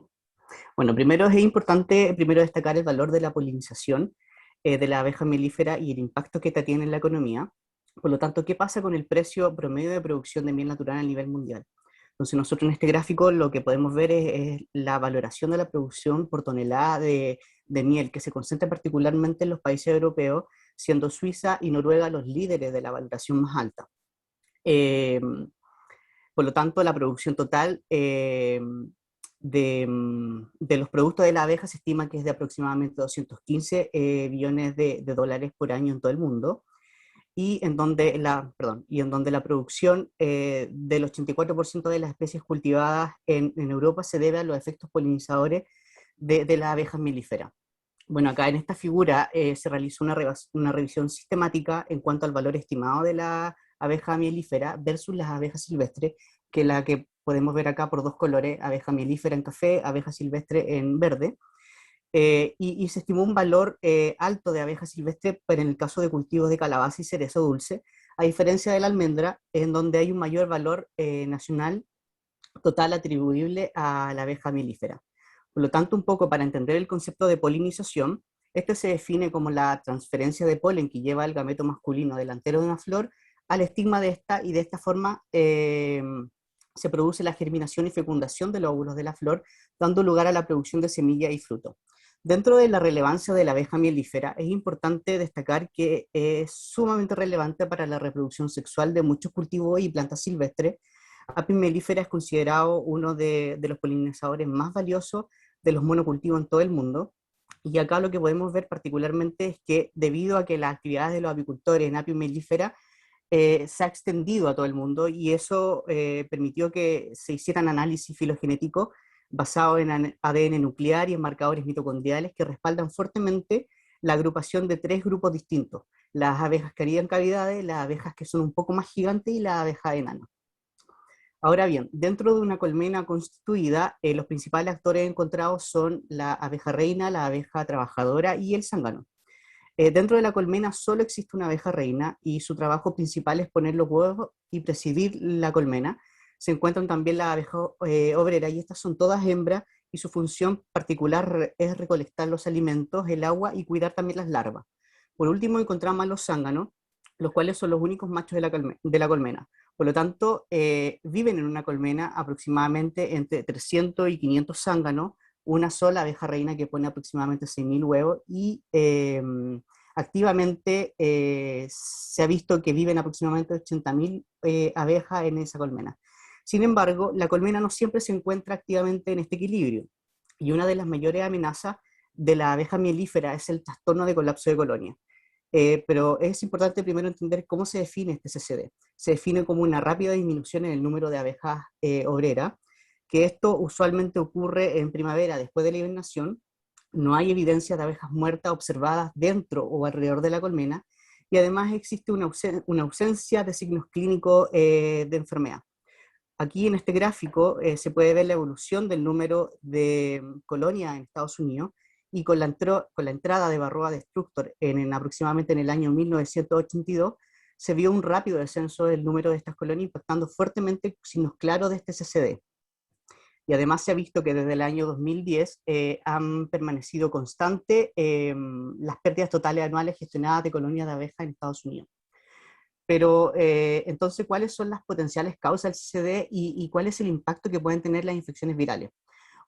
Bueno, primero es importante destacar el valor de la polinización de la abeja melífera y el impacto que esta tiene en la economía. Por lo tanto, ¿qué pasa con el precio promedio de producción de miel natural a nivel mundial? Entonces nosotros en este gráfico lo que podemos ver es la valoración de la producción por tonelada de miel, que se concentra particularmente en los países europeos, siendo Suiza y Noruega los líderes de la valoración más alta. Por lo tanto, la producción total de los productos de la abeja se estima que es de aproximadamente 215 billones de dólares por año en todo el mundo, y en donde la producción del 84% de las especies cultivadas en Europa se debe a los efectos polinizadores de las abejas melíferas. Bueno, acá en esta figura se realizó una revisión sistemática en cuanto al valor estimado de la abeja melífera versus las abejas silvestres, que la que podemos ver acá por dos colores, abeja melífera en café, abeja silvestre en verde. Y se estimó un valor alto de abeja silvestre, pero en el caso de cultivos de calabaza y cerezo dulce, a diferencia de la almendra, en donde hay un mayor valor nacional total atribuible a la abeja melífera. Por lo tanto, un poco para entender el concepto de polinización, este se define como la transferencia de polen que lleva el gameto masculino delantero de una flor al estigma de esta, y de esta forma se produce la germinación y fecundación de los óvulos de la flor, dando lugar a la producción de semilla y fruto. Dentro de la relevancia de la abeja mielífera, es importante destacar que es sumamente relevante para la reproducción sexual de muchos cultivos y plantas silvestres. Apis mellifera es considerado uno de los polinizadores más valiosos de los monocultivos en todo el mundo. Y acá lo que podemos ver particularmente es que debido a que las actividades de los apicultores en Apis mellifera se ha extendido a todo el mundo y eso permitió que se hicieran análisis filogenéticos basados en ADN nuclear y en marcadores mitocondriales que respaldan fuertemente la agrupación de 3 grupos distintos: las abejas que harían cavidades, las abejas que son un poco más gigantes y la abeja enana. Ahora bien, dentro de una colmena constituida, los principales actores encontrados son la abeja reina, la abeja trabajadora y el zángano. Dentro de la colmena solo existe una abeja reina y su trabajo principal es poner los huevos y presidir la colmena. Se encuentran también las abejas obreras y estas son todas hembras y su función particular es recolectar los alimentos, el agua y cuidar también las larvas. Por último encontramos a los zánganos, los cuales son los únicos machos de la colmena. Por lo tanto, viven en una colmena aproximadamente entre 300 y 500 zánganos, una sola abeja reina que pone aproximadamente 6.000 huevos y activamente se ha visto que viven aproximadamente 80.000 abejas en esa colmena. Sin embargo, la colmena no siempre se encuentra activamente en este equilibrio y una de las mayores amenazas de la abeja mielífera es el trastorno de colapso de colonia. Pero es importante primero entender cómo se define este CCD. Se define como una rápida disminución en el número de abejas obreras, que esto usualmente ocurre en primavera después de la hibernación. No hay evidencia de abejas muertas observadas dentro o alrededor de la colmena, y además existe una ausencia de signos clínicos de enfermedad. Aquí en este gráfico se puede ver la evolución del número de colonias en Estados Unidos, y con la entrada de Varroa destructor aproximadamente en el año 1982, se vio un rápido descenso del número de estas colonias, impactando fuertemente signos claros de este CCD. Y además se ha visto que desde el año 2010 han permanecido constantes las pérdidas totales anuales gestionadas de colonias de abejas en Estados Unidos. Pero entonces, ¿cuáles son las potenciales causas del CCD y cuál es el impacto que pueden tener las infecciones virales?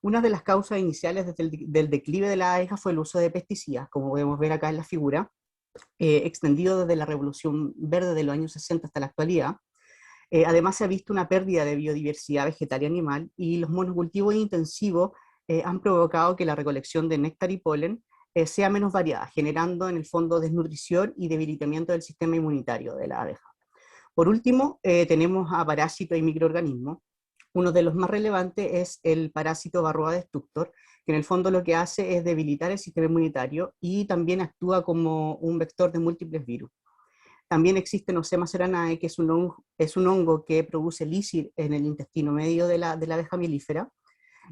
Una de las causas iniciales del declive de la abeja fue el uso de pesticidas, como podemos ver acá en la figura, extendido desde la Revolución Verde de los años 60 hasta la actualidad. Además se ha visto una pérdida de biodiversidad vegetal y animal, y los monocultivos intensivos han provocado que la recolección de néctar y polen sea menos variada, generando en el fondo desnutrición y debilitamiento del sistema inmunitario de la abeja. Por último, tenemos a parásitos y microorganismos. Uno de los más relevantes es el parásito Varroa destructor, que en el fondo lo que hace es debilitar el sistema inmunitario y también actúa como un vector de múltiples virus. También existe Nosema ceranae, que es un hongo que produce lísir en el intestino medio de la abeja mielífera.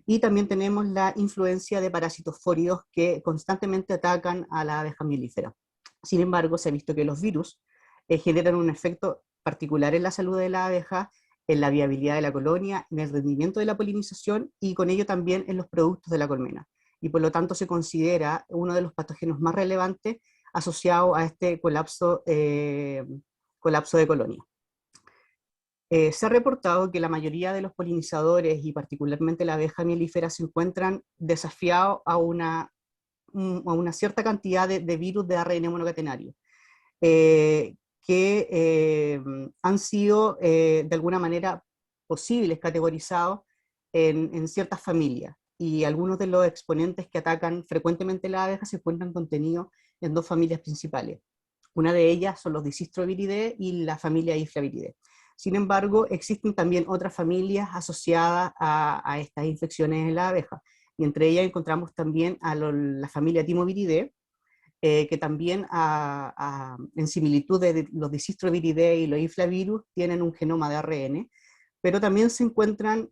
Y también tenemos la influencia de parásitos fóridos que constantemente atacan a la abeja mielífera. Sin embargo, se ha visto que los virus generan un efecto particular en la salud de la abeja, en la viabilidad de la colonia, en el rendimiento de la polinización y con ello también en los productos de la colmena. Y por lo tanto se considera uno de los patógenos más relevantes asociado a este colapso de colonia. Se ha reportado que la mayoría de los polinizadores y particularmente la abeja mielífera se encuentran desafiados a una cierta cantidad de virus de ARN monocatenario, que han sido de alguna manera posibles categorizados en ciertas familias, y algunos de los exponentes que atacan frecuentemente la abeja se encuentran contenidos en 2 familias principales. Una de ellas son los Disistroviridae y la familia Iflaviridae. Sin embargo, existen también otras familias asociadas a estas infecciones en la abeja, y entre ellas encontramos también a la familia Timoviridae, que también en similitud de los Disistroviridae y los Iflavirus tienen un genoma de ARN, pero también se encuentran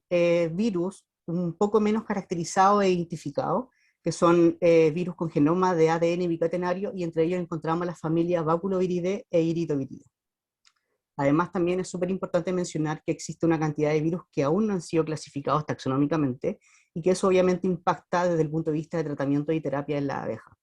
virus un poco menos caracterizados e identificados, que son virus con genoma de ADN bicatenario, y entre ellos encontramos las familias Baculoviridae e Iritoviridae. Además, también es súper importante mencionar que existe una cantidad de virus que aún no han sido clasificados taxonómicamente, y que eso obviamente impacta desde el punto de vista de tratamiento y terapia en la abeja.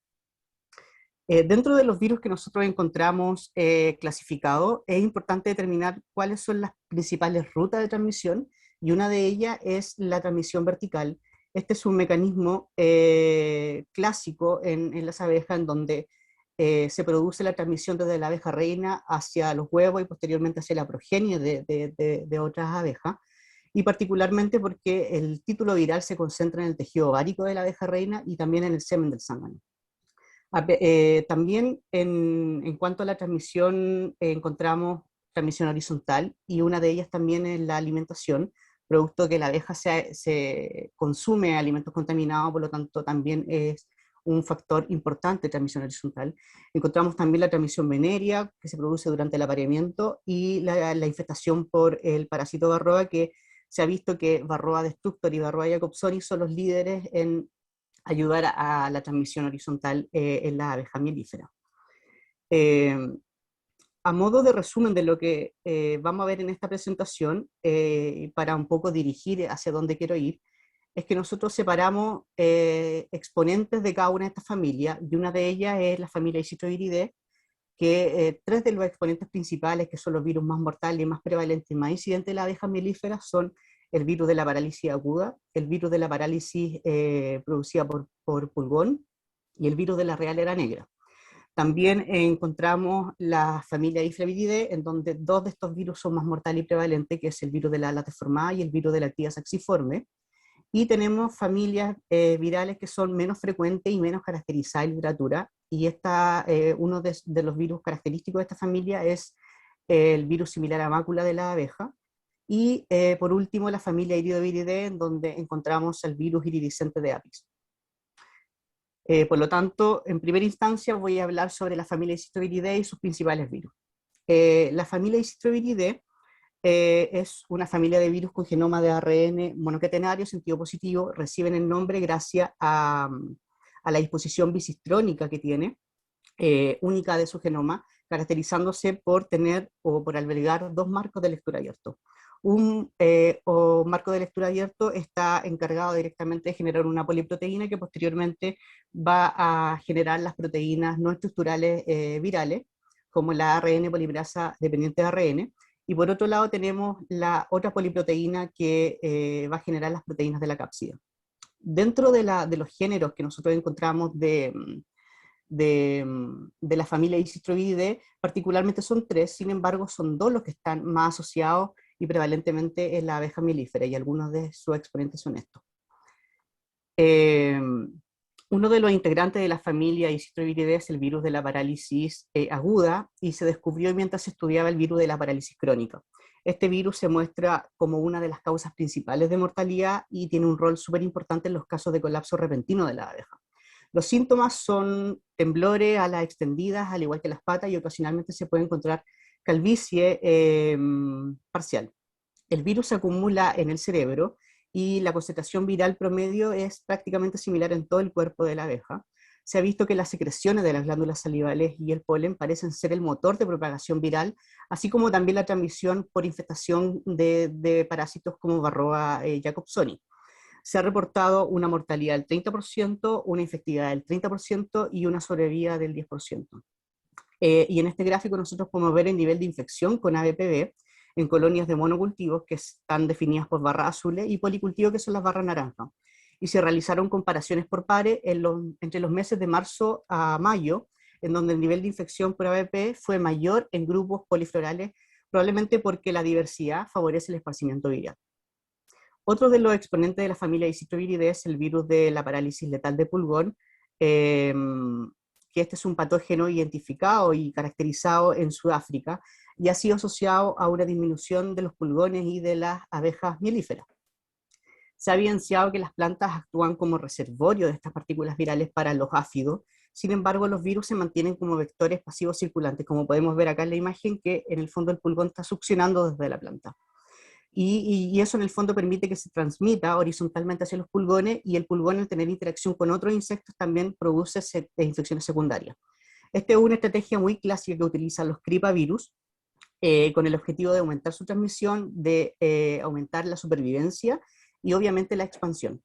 Dentro de los virus que nosotros encontramos clasificados, es importante determinar cuáles son las principales rutas de transmisión, y una de ellas es la transmisión vertical, Este es un mecanismo clásico en las abejas, en donde se produce la transmisión desde la abeja reina hacia los huevos y posteriormente hacia la progenie de otras abejas, y particularmente porque el título viral se concentra en el tejido ovárico de la abeja reina y también en el semen del zángano. También en cuanto a la transmisión, encontramos transmisión horizontal, y una de ellas también es la alimentación, producto que la abeja se consume alimentos contaminados, por lo tanto también es un factor importante de transmisión horizontal. Encontramos también la transmisión venérea, que se produce durante el apareamiento, y la infestación por el parásito Varroa, que se ha visto que Varroa destructor y Varroa jacobsoni son los líderes en ayudar a la transmisión horizontal en la abeja mielífera. A modo de resumen de lo que vamos a ver en esta presentación, para un poco dirigir hacia dónde quiero ir, es que nosotros separamos exponentes de cada una de estas familias, y una de ellas es la familia Isidroviridae, que tres de los exponentes principales, que son los virus más mortales y más prevalentes y más incidentes de la abeja mielífera, son el virus de la parálisis aguda, el virus de la parálisis producida por pulgón, y el virus de la realera negra. También encontramos la familia Iflaviridae, en donde dos de estos virus son más mortales y prevalentes, que es el virus de la ala deformada y el virus de la actividad saxiforme. Y tenemos familias virales que son menos frecuentes y menos caracterizadas en literatura, y uno de los virus característicos de esta familia es el virus similar a mácula de la abeja. Y por último, la familia Iridoviridae, en donde encontramos el virus iridiscente de Apis. Por lo tanto, en primera instancia voy a hablar sobre la familia Isidroviridae y sus principales virus. La familia Isidroviridae es una familia de virus con genoma de ARN monocatenario, sentido positivo. Reciben el nombre gracias a la disposición bisistrónica que tiene, única de su genoma, caracterizándose por tener o por albergar dos marcos de lectura abiertos. Un marco de lectura abierto está encargado directamente de generar una poliproteína que posteriormente va a generar las proteínas no estructurales virales, como la ARN polimerasa dependiente de ARN, y por otro lado tenemos la otra poliproteína que va a generar las proteínas de la cápsida. Dentro de los géneros que nosotros encontramos de la familia Isidroviridae, particularmente son tres, sin embargo son dos los que están más asociados y prevalentemente en la abeja mielífera, y algunos de sus exponentes son estos. Uno de los integrantes de la familia Isidroviridae es el virus de la parálisis aguda, y se descubrió mientras se estudiaba el virus de la parálisis crónica. Este virus se muestra como una de las causas principales de mortalidad y tiene un rol súper importante en los casos de colapso repentino de la abeja. Los síntomas son temblores, alas extendidas, al igual que las patas, y ocasionalmente se puede encontrar calvicie parcial. El virus se acumula en el cerebro y la concentración viral promedio es prácticamente similar en todo el cuerpo de la abeja. Se ha visto que las secreciones de las glándulas salivales y el polen parecen ser el motor de propagación viral, así como también la transmisión por infestación de parásitos como Varroa jacobsoni. Se ha reportado una mortalidad del 30%, una efectividad del 30% y una sobrevida del 10%. Y en este gráfico nosotros podemos ver el nivel de infección con ABPV en colonias de monocultivos que están definidas por barras azules y policultivos que son las barras naranjas. Y se realizaron comparaciones por pares entre los meses de marzo a mayo, en donde el nivel de infección por ABP fue mayor en grupos poliflorales, probablemente porque la diversidad favorece el esparcimiento viral. Otro de los exponentes de la familia Isidroviridae es el virus de la parálisis letal de pulgón, que este es un patógeno identificado y caracterizado en Sudáfrica, y ha sido asociado a una disminución de los pulgones y de las abejas mielíferas. Se ha evidenciado que las plantas actúan como reservorio de estas partículas virales para los áfidos. Sin embargo, los virus se mantienen como vectores pasivos circulantes, como podemos ver acá en la imagen, que en el fondo el pulgón está succionando desde la planta. Y eso en el fondo permite que se transmita horizontalmente hacia los pulgones, y el pulgón, al tener interacción con otros insectos, también produce infecciones secundarias. Esta es una estrategia muy clásica que utilizan los cripavirus, con el objetivo de aumentar su transmisión, de aumentar la supervivencia y obviamente la expansión.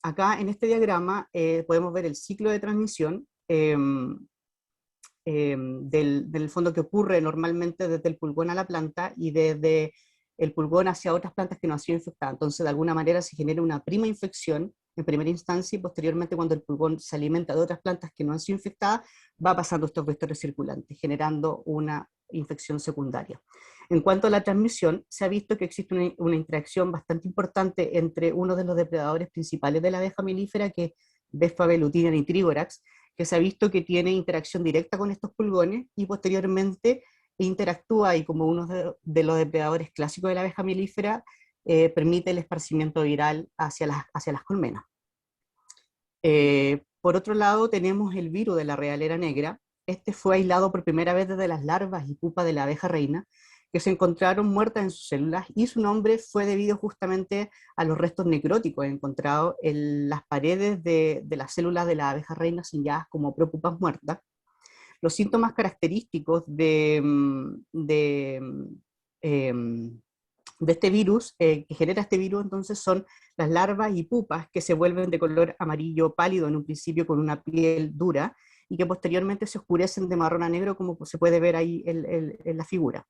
Acá en este diagrama podemos ver el ciclo de transmisión del fondo que ocurre normalmente desde el pulgón a la planta, y desde el pulgón hacia otras plantas que no han sido infectadas. Entonces, de alguna manera se genera una prima infección en primera instancia y posteriormente cuando el pulgón se alimenta de otras plantas que no han sido infectadas, va pasando estos vectores circulantes, generando una infección secundaria. En cuanto a la transmisión, se ha visto que existe una interacción bastante importante entre uno de los depredadores principales de la abeja melífera, que es Vespa velutina nitrigorax, que se ha visto que tiene interacción directa con estos pulgones y posteriormente interactúa y como uno de los depredadores clásicos de la abeja melífera, permite el esparcimiento viral hacia las colmenas. Por otro lado, tenemos el virus de la realera negra. Este fue aislado por primera vez desde las larvas y pupas de la abeja reina, que se encontraron muertas en sus células, y su nombre fue debido justamente a los restos necróticos encontrados en las paredes de las células de la abeja reina señaladas como propupas muertas. Los síntomas característicos de este virus, que genera este virus, entonces son las larvas y pupas que se vuelven de color amarillo pálido en un principio con una piel dura y que posteriormente se oscurecen de marrón a negro, como se puede ver ahí en la figura.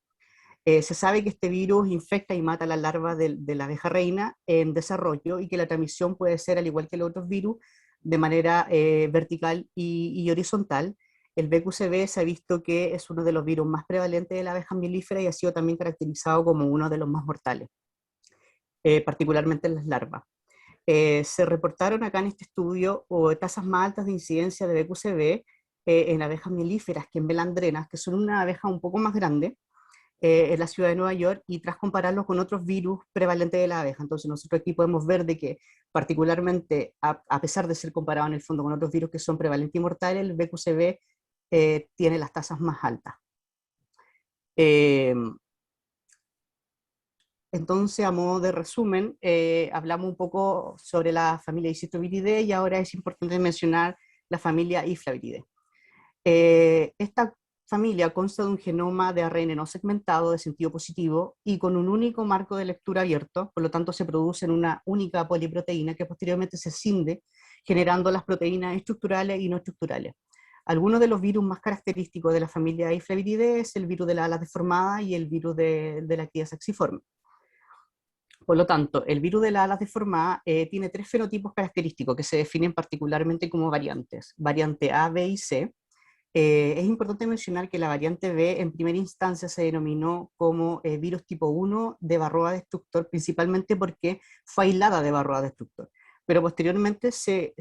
Se sabe que este virus infecta y mata a las larvas de la abeja reina en desarrollo y que la transmisión puede ser, al igual que los otros virus, de manera vertical y horizontal. El BQCV se ha visto que es uno de los virus más prevalentes de la abeja melífera y ha sido también caracterizado como uno de los más mortales, particularmente en las larvas. Se reportaron acá en este estudio tasas más altas de incidencia de BQCV en abejas melíferas que en melandrenas, que son una abeja un poco más grande, en la ciudad de Nueva York, y tras compararlo con otros virus prevalentes de la abeja. Entonces nosotros aquí podemos ver de que particularmente, a pesar de ser comparado en el fondo con otros virus que son prevalentes y mortales, el BQCV tiene las tasas más altas. Entonces, a modo de resumen, hablamos un poco sobre la familia Isistroviridae y ahora es importante mencionar la familia Iflaviridae. Esta familia consta de un genoma de ARN no segmentado de sentido positivo y con un único marco de lectura abierto, por lo tanto se produce en una única poliproteína que posteriormente se escinde, generando las proteínas estructurales y no estructurales. Algunos de los virus más característicos de la familia Iflaviridae es el virus de las alas deformadas y el virus de la cría saxiforme. Por lo tanto, el virus de las alas deformadas tiene tres fenotipos característicos que se definen particularmente como variantes: variante A, B y C. Es importante mencionar que la variante B en primera instancia se denominó como virus tipo 1 de Varroa destructor, principalmente porque fue aislada de Varroa destructor. Pero posteriormente se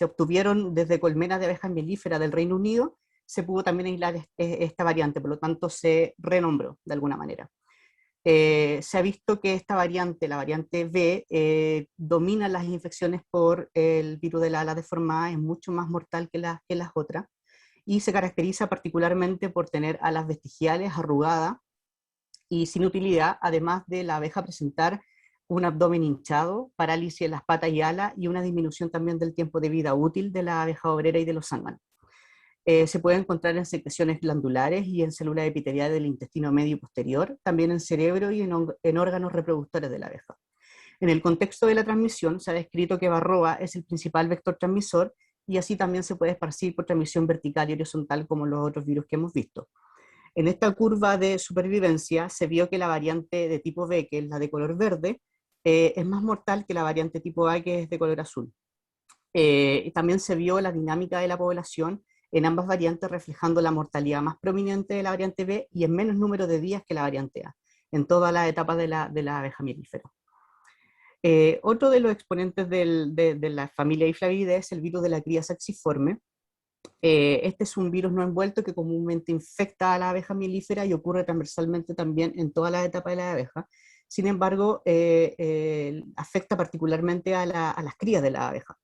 obtuvieron desde colmenas de abejas melíferas del Reino Unido, se pudo también aislar esta variante, por lo tanto se renombró de alguna manera. Se ha visto que esta variante, la variante B, domina las infecciones por el virus de la ala deformada, es mucho más mortal que las otras, y se caracteriza particularmente por tener alas vestigiales arrugadas y sin utilidad, además de la abeja presentar un abdomen hinchado, parálisis en las patas y alas, y una disminución también del tiempo de vida útil de la abeja obrera y de los zánganos. Se puede encontrar en secreciones glandulares y en células epiteliales del intestino medio y posterior, también en cerebro y en órganos reproductores de la abeja. En el contexto de la transmisión se ha descrito que Varroa es el principal vector transmisor y así también se puede esparcir por transmisión vertical y horizontal como los otros virus que hemos visto. En esta curva de supervivencia se vio que la variante de tipo B, que es la de color verde, es más mortal que la variante tipo A, que es de color azul. También se vio la dinámica de la población en ambas variantes, reflejando la mortalidad más prominente de la variante B y en menos número de días que la variante A, en todas las etapas de la abeja melífera. Otro de los exponentes de la familia Iflaviridae es el virus de la cría saxiforme. Este es un virus no envuelto que comúnmente infecta a la abeja melífera y ocurre transversalmente también en todas las etapas de la abeja. Sin embargo, afecta particularmente a las crías de la abeja.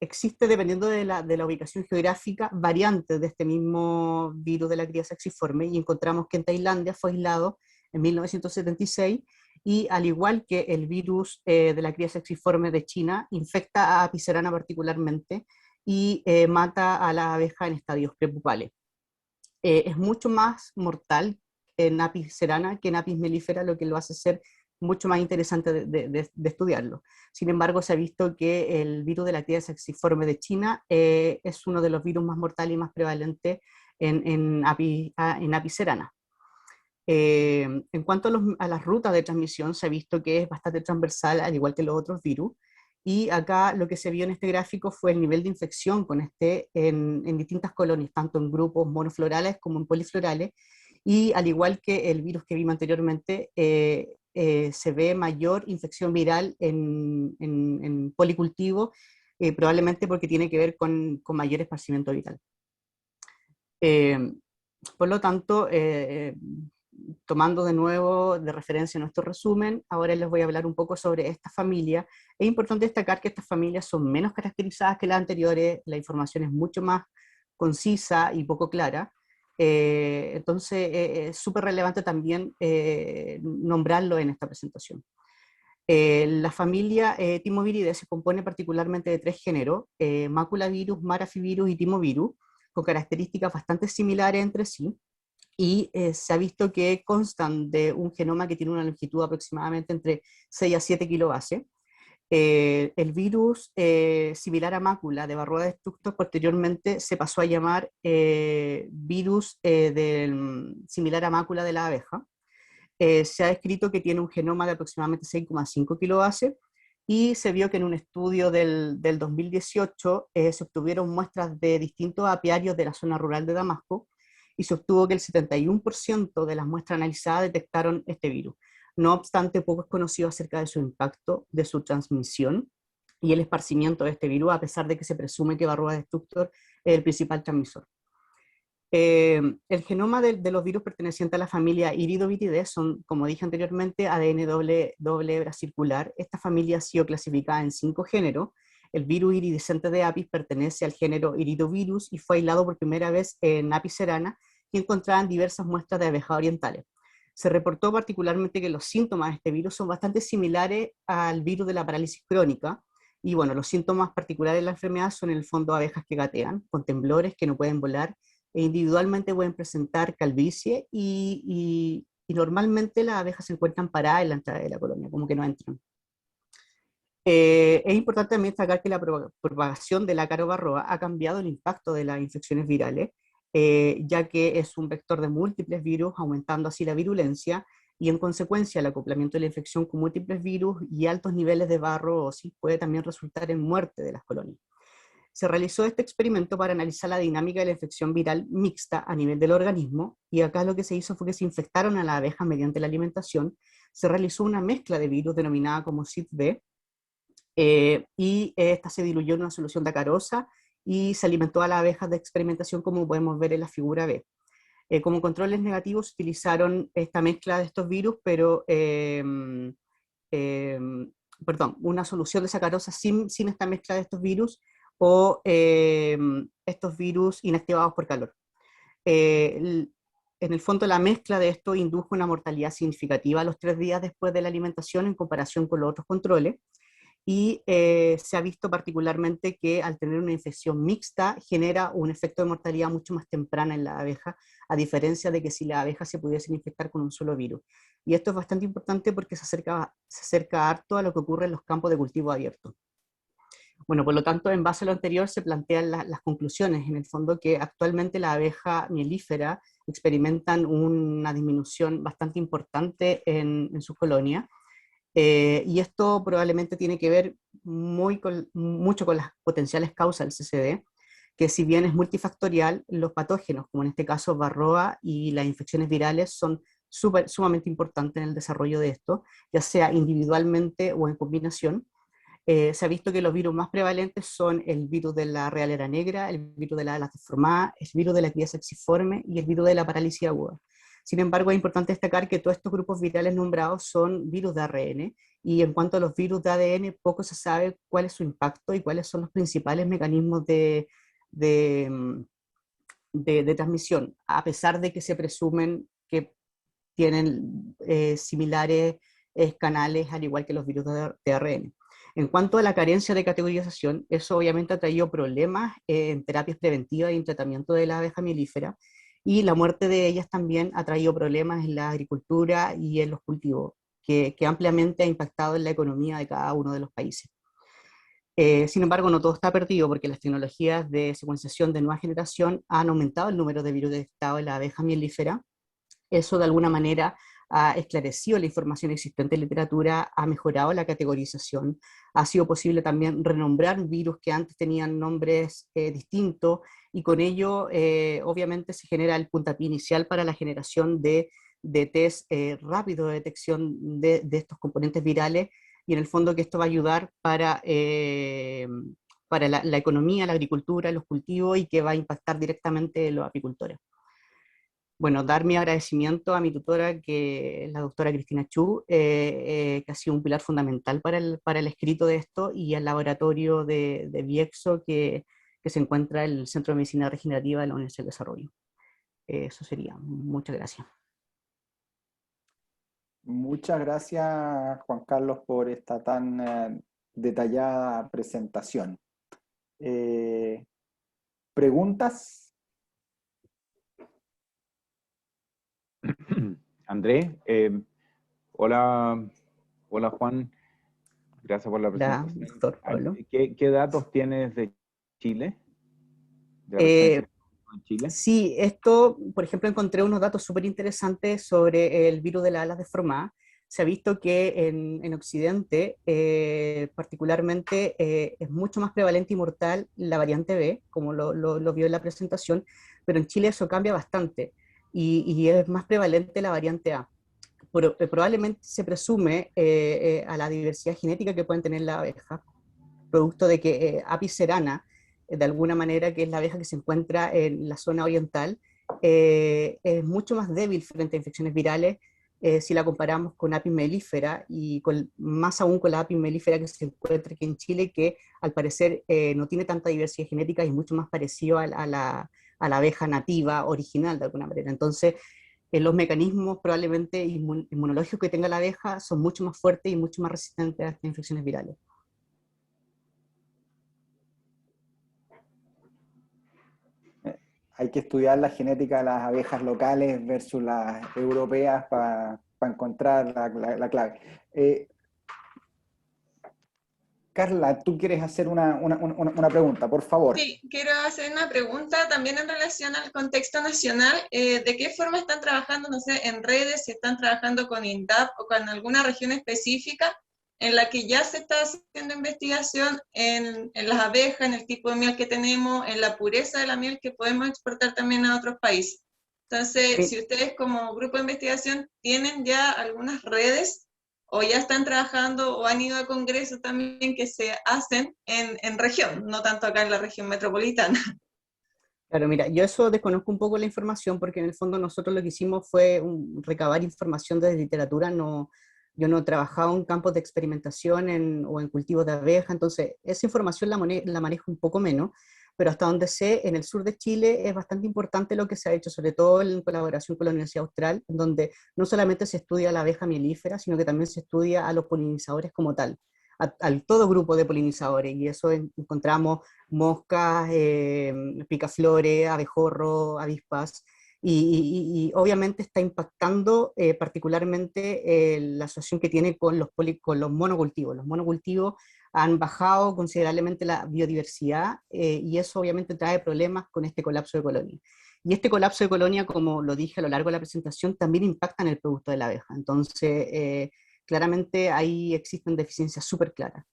Existe, dependiendo de la ubicación geográfica, variantes de este mismo virus de la cría saxiforme, y encontramos que en Tailandia fue aislado en 1976, y al igual que el virus de la cría saxiforme de China, infecta a Apis cerana particularmente y mata a la abeja en estadios prepupales. Es mucho más mortal en Apis cerana que en Apis mellifera, lo que lo hace ser mucho más interesante de estudiarlo. Sin embargo, se ha visto que el virus de la cría saxiforme de China es uno de los virus más mortales y más prevalentes en Apis cerana. En cuanto a las rutas de transmisión, se ha visto que es bastante transversal, al igual que los otros virus, y acá lo que se vio en este gráfico fue el nivel de infección con en distintas colonias, tanto en grupos monoflorales como en poliflorales, y al igual que el virus que vimos anteriormente, se ve mayor infección viral en policultivo, probablemente porque tiene que ver con mayor esparcimiento viral. Por lo tanto, tomando de nuevo de referencia nuestro resumen, ahora les voy a hablar un poco sobre esta familia. Es importante destacar que estas familias son menos caracterizadas que las anteriores, la información es mucho más concisa y poco clara, entonces es súper relevante también nombrarlo en esta presentación. La familia Timoviridae se compone particularmente de 3 géneros, Maculavirus, Marafivirus y Timovirus, con características bastante similares entre sí, y se ha visto que constan de un genoma que tiene una longitud aproximadamente entre 6 a 7 kilobases. El virus similar a mácula de Varroa destructor posteriormente se pasó a llamar virus similar a mácula de la abeja. Se ha descrito que tiene un genoma de aproximadamente 6,5 kilobases, y se vio que en un estudio del 2018 se obtuvieron muestras de distintos apiarios de la zona rural de Damasco, y se obtuvo que el 71% de las muestras analizadas detectaron este virus. No obstante, poco es conocido acerca de su impacto, de su transmisión y el esparcimiento de este virus, a pesar de que se presume que Varroa destructor es el principal transmisor. El genoma de los virus pertenecientes a la familia Iridoviridae son, como dije anteriormente, ADN doble hebra circular. Esta familia ha sido clasificada en 5 géneros. El virus iridescente de Apis pertenece al género Iridovirus y fue aislado por primera vez en Apis cerana, y encontraban diversas muestras de abejas orientales. Se reportó particularmente que los síntomas de este virus son bastante similares al virus de la parálisis crónica, y bueno, los síntomas particulares de la enfermedad son en el fondo abejas que gatean, con temblores, que no pueden volar, e individualmente pueden presentar calvicie, y normalmente las abejas se encuentran paradas en la entrada de la colonia, como que no entran. Es importante también destacar que la propagación de la Ácaro varroa ha cambiado el impacto de las infecciones virales, ya que es un vector de múltiples virus, aumentando así la virulencia, y en consecuencia el acoplamiento de la infección con múltiples virus y altos niveles de varroosis puede también resultar en muerte de las colonias. Se realizó este experimento para analizar la dinámica de la infección viral mixta a nivel del organismo, y acá lo que se hizo fue que se infectaron a las abejas mediante la alimentación, se realizó una mezcla de virus denominada como CID-B, y esta se diluyó en una solución de acarosa y se alimentó a las abejas de experimentación, como podemos ver en la figura B. Como controles negativos utilizaron esta mezcla de estos virus, pero una solución de sacarosa sin esta mezcla de estos virus, o estos virus inactivados por calor. En el fondo, la mezcla de esto indujo una mortalidad significativa a los 3 días después de la alimentación en comparación con los otros controles, y se ha visto particularmente que al tener una infección mixta genera un efecto de mortalidad mucho más temprana en la abeja, a diferencia de que si la abeja se pudiese infectar con un solo virus. Y esto es bastante importante porque se acerca harto a lo que ocurre en los campos de cultivo abiertos. Bueno, por lo tanto, en base a lo anterior se plantean las conclusiones, en el fondo, que actualmente la abeja mielífera experimentan una disminución bastante importante en sus colonias, y esto probablemente tiene que ver mucho con las potenciales causas del CCD, que si bien es multifactorial, los patógenos, como en este caso Varroa y las infecciones virales, son sumamente importantes en el desarrollo de esto, ya sea individualmente o en combinación. Se ha visto que los virus más prevalentes son el virus de la realera negra, el virus de la alas deformadas, el virus de la cría sexiforme y el virus de la parálisis aguda. Sin embargo, es importante destacar que todos estos grupos virales nombrados son virus de ARN, y en cuanto a los virus de ADN, poco se sabe cuál es su impacto y cuáles son los principales mecanismos de transmisión, a pesar de que se presumen que tienen similares canales, al igual que los virus de ARN. En cuanto a la carencia de categorización, eso obviamente ha traído problemas en terapias preventivas y en tratamiento de la abeja mielífera, y la muerte de ellas también ha traído problemas en la agricultura y en los cultivos, que ampliamente ha impactado en la economía de cada uno de los países. Sin embargo, no todo está perdido porque las tecnologías de secuenciación de nueva generación han aumentado el número de virus detectados en la abeja mielífera. Eso de alguna manera ha esclarecido la información existente en literatura, ha mejorado la categorización, ha sido posible también renombrar virus que antes tenían nombres distintos, y con ello obviamente se genera el puntapié inicial para la generación de test rápido de detección de estos componentes virales, y en el fondo que esto va a ayudar para la economía, la agricultura, los cultivos, y que va a impactar directamente en los apicultores. Bueno, dar mi agradecimiento a mi tutora, que es la doctora Cristina Chu, que ha sido un pilar fundamental para el escrito de esto, y al laboratorio de Viexo, que se encuentra en el Centro de Medicina Regenerativa de la Universidad de Desarrollo. Eso sería. Muchas gracias. Muchas gracias, Juan Carlos, por esta tan detallada presentación. ¿Preguntas? Andrés, hola, hola Juan, gracias por la Hola, presentación. doctor Pablo. ¿Qué datos tienes de Chile? ¿De la presencia en Chile? Sí, esto, por ejemplo, encontré unos datos súper interesantes sobre el virus de las alas deformadas. Se ha visto que en Occidente, particularmente, es mucho más prevalente y mortal la variante B, como lo vio en la presentación, pero en Chile eso cambia bastante, y es más prevalente la variante A. Probablemente se presume a la diversidad genética que pueden tener las abejas, producto de que Apis cerana, de alguna manera, que es la abeja que se encuentra en la zona oriental, es mucho más débil frente a infecciones virales si la comparamos con Apis mellifera, y más aún con la Apis mellifera que se encuentra aquí en Chile, que al parecer no tiene tanta diversidad genética y es mucho más parecido a la abeja nativa original de alguna manera. Entonces, los mecanismos probablemente inmunológicos que tenga la abeja son mucho más fuertes y mucho más resistentes a estas infecciones virales. Hay que estudiar la genética de las abejas locales versus las europeas para encontrar la clave. Carla, tú quieres hacer una pregunta, por favor. Sí, quiero hacer una pregunta también en relación al contexto nacional. ¿De qué forma están trabajando, no sé, en redes, si están trabajando con INDAP o con alguna región específica en la que ya se está haciendo investigación en las abejas, en el tipo de miel que tenemos, en la pureza de la miel que podemos exportar también a otros países? Entonces, Sí. si ustedes como grupo de investigación tienen ya algunas redes o ya están trabajando o han ido a congresos también que se hacen en región, no tanto acá en la región metropolitana. Claro, mira, yo eso desconozco un poco la información, porque en el fondo nosotros lo que hicimos fue recabar información de literatura. Yo no he trabajado en campos de experimentación o en cultivos de abeja, entonces esa información la manejo un poco menos, pero hasta donde sé, en el sur de Chile es bastante importante lo que se ha hecho, sobre todo en colaboración con la Universidad Austral, en donde no solamente se estudia la abeja mielífera, sino que también se estudia a los polinizadores como tal, al todo grupo de polinizadores, y eso encontramos moscas, picaflores, abejorros, avispas, y obviamente está impactando particularmente la asociación que tiene con los monocultivos. Los monocultivos han bajado considerablemente la biodiversidad, y eso obviamente trae problemas con este colapso de colonia. Y este colapso de colonia, como lo dije a lo largo de la presentación, también impacta en el producto de la abeja. Entonces, claramente ahí existen deficiencias súper claras,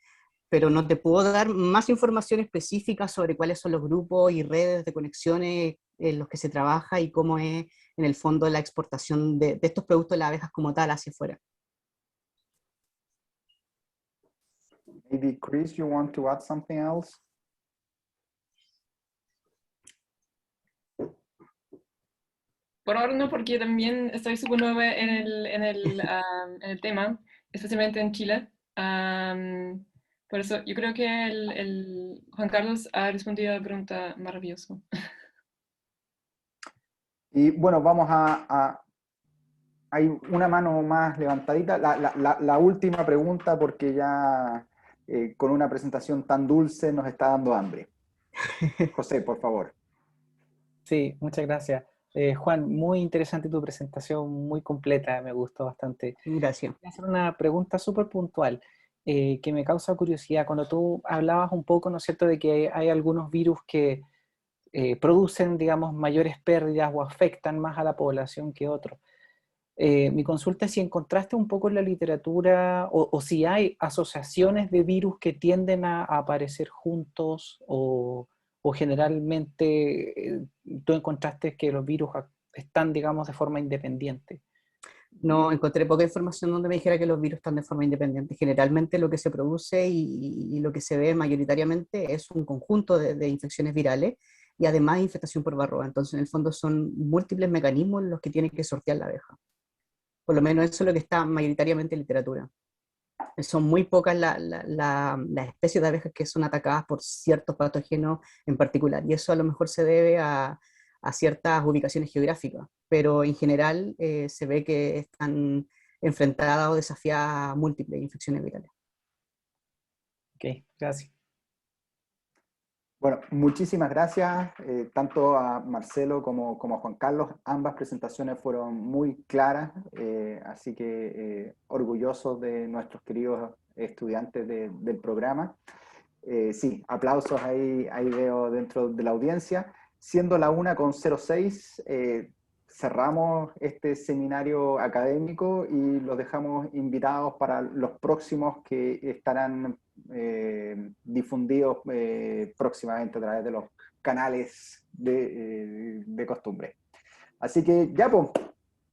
pero no te puedo dar más información específica sobre cuáles son los grupos y redes de conexiones en los que se trabaja y cómo es en el fondo la exportación de estos productos de las abejas como tal hacia afuera. Maybe Chris, you want to add something else? Por ahora no, porque también estoy súper nueva en el tema, especialmente en Chile. Por eso yo creo que el Juan Carlos ha respondido a la pregunta maravilloso. Y bueno, hay una mano más levantadita. La última pregunta, porque ya con una presentación tan dulce nos está dando hambre. José, por favor. Sí, muchas gracias. Juan, muy interesante tu presentación, muy completa, me gustó bastante. Gracias. Voy a hacer una pregunta súper puntual. que me causa curiosidad. Cuando tú hablabas un poco, ¿no es cierto?, de que hay algunos virus que producen, digamos, mayores pérdidas o afectan más a la población que otros. Mi consulta es si encontraste un poco en la literatura o si hay asociaciones de virus que tienden a aparecer juntos o generalmente tú encontraste que los virus están, digamos, de forma independiente. No encontré poca información donde me dijera que los virus están de forma independiente. Generalmente lo que se produce y lo que se ve mayoritariamente es un conjunto de infecciones virales y además infestación por varroa. Entonces, en el fondo son múltiples mecanismos los que tiene que sortear la abeja. Por lo menos eso es lo que está mayoritariamente en literatura. Son muy pocas las especies de abejas que son atacadas por ciertos patógenos en particular, y eso a lo mejor se debe a ciertas ubicaciones geográficas, pero en general se ve que están enfrentadas o desafiadas a múltiples infecciones virales. Ok, gracias. Bueno, muchísimas gracias tanto a Marcelo como a Juan Carlos. Ambas presentaciones fueron muy claras, así que orgullosos de nuestros queridos estudiantes del programa. Sí, aplausos ahí veo dentro de la audiencia. Siendo la 1:06, cerramos este seminario académico y los dejamos invitados para los próximos que estarán difundidos próximamente a través de los canales de costumbre. Así que ya, pues,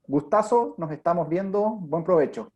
gustazo, nos estamos viendo, buen provecho.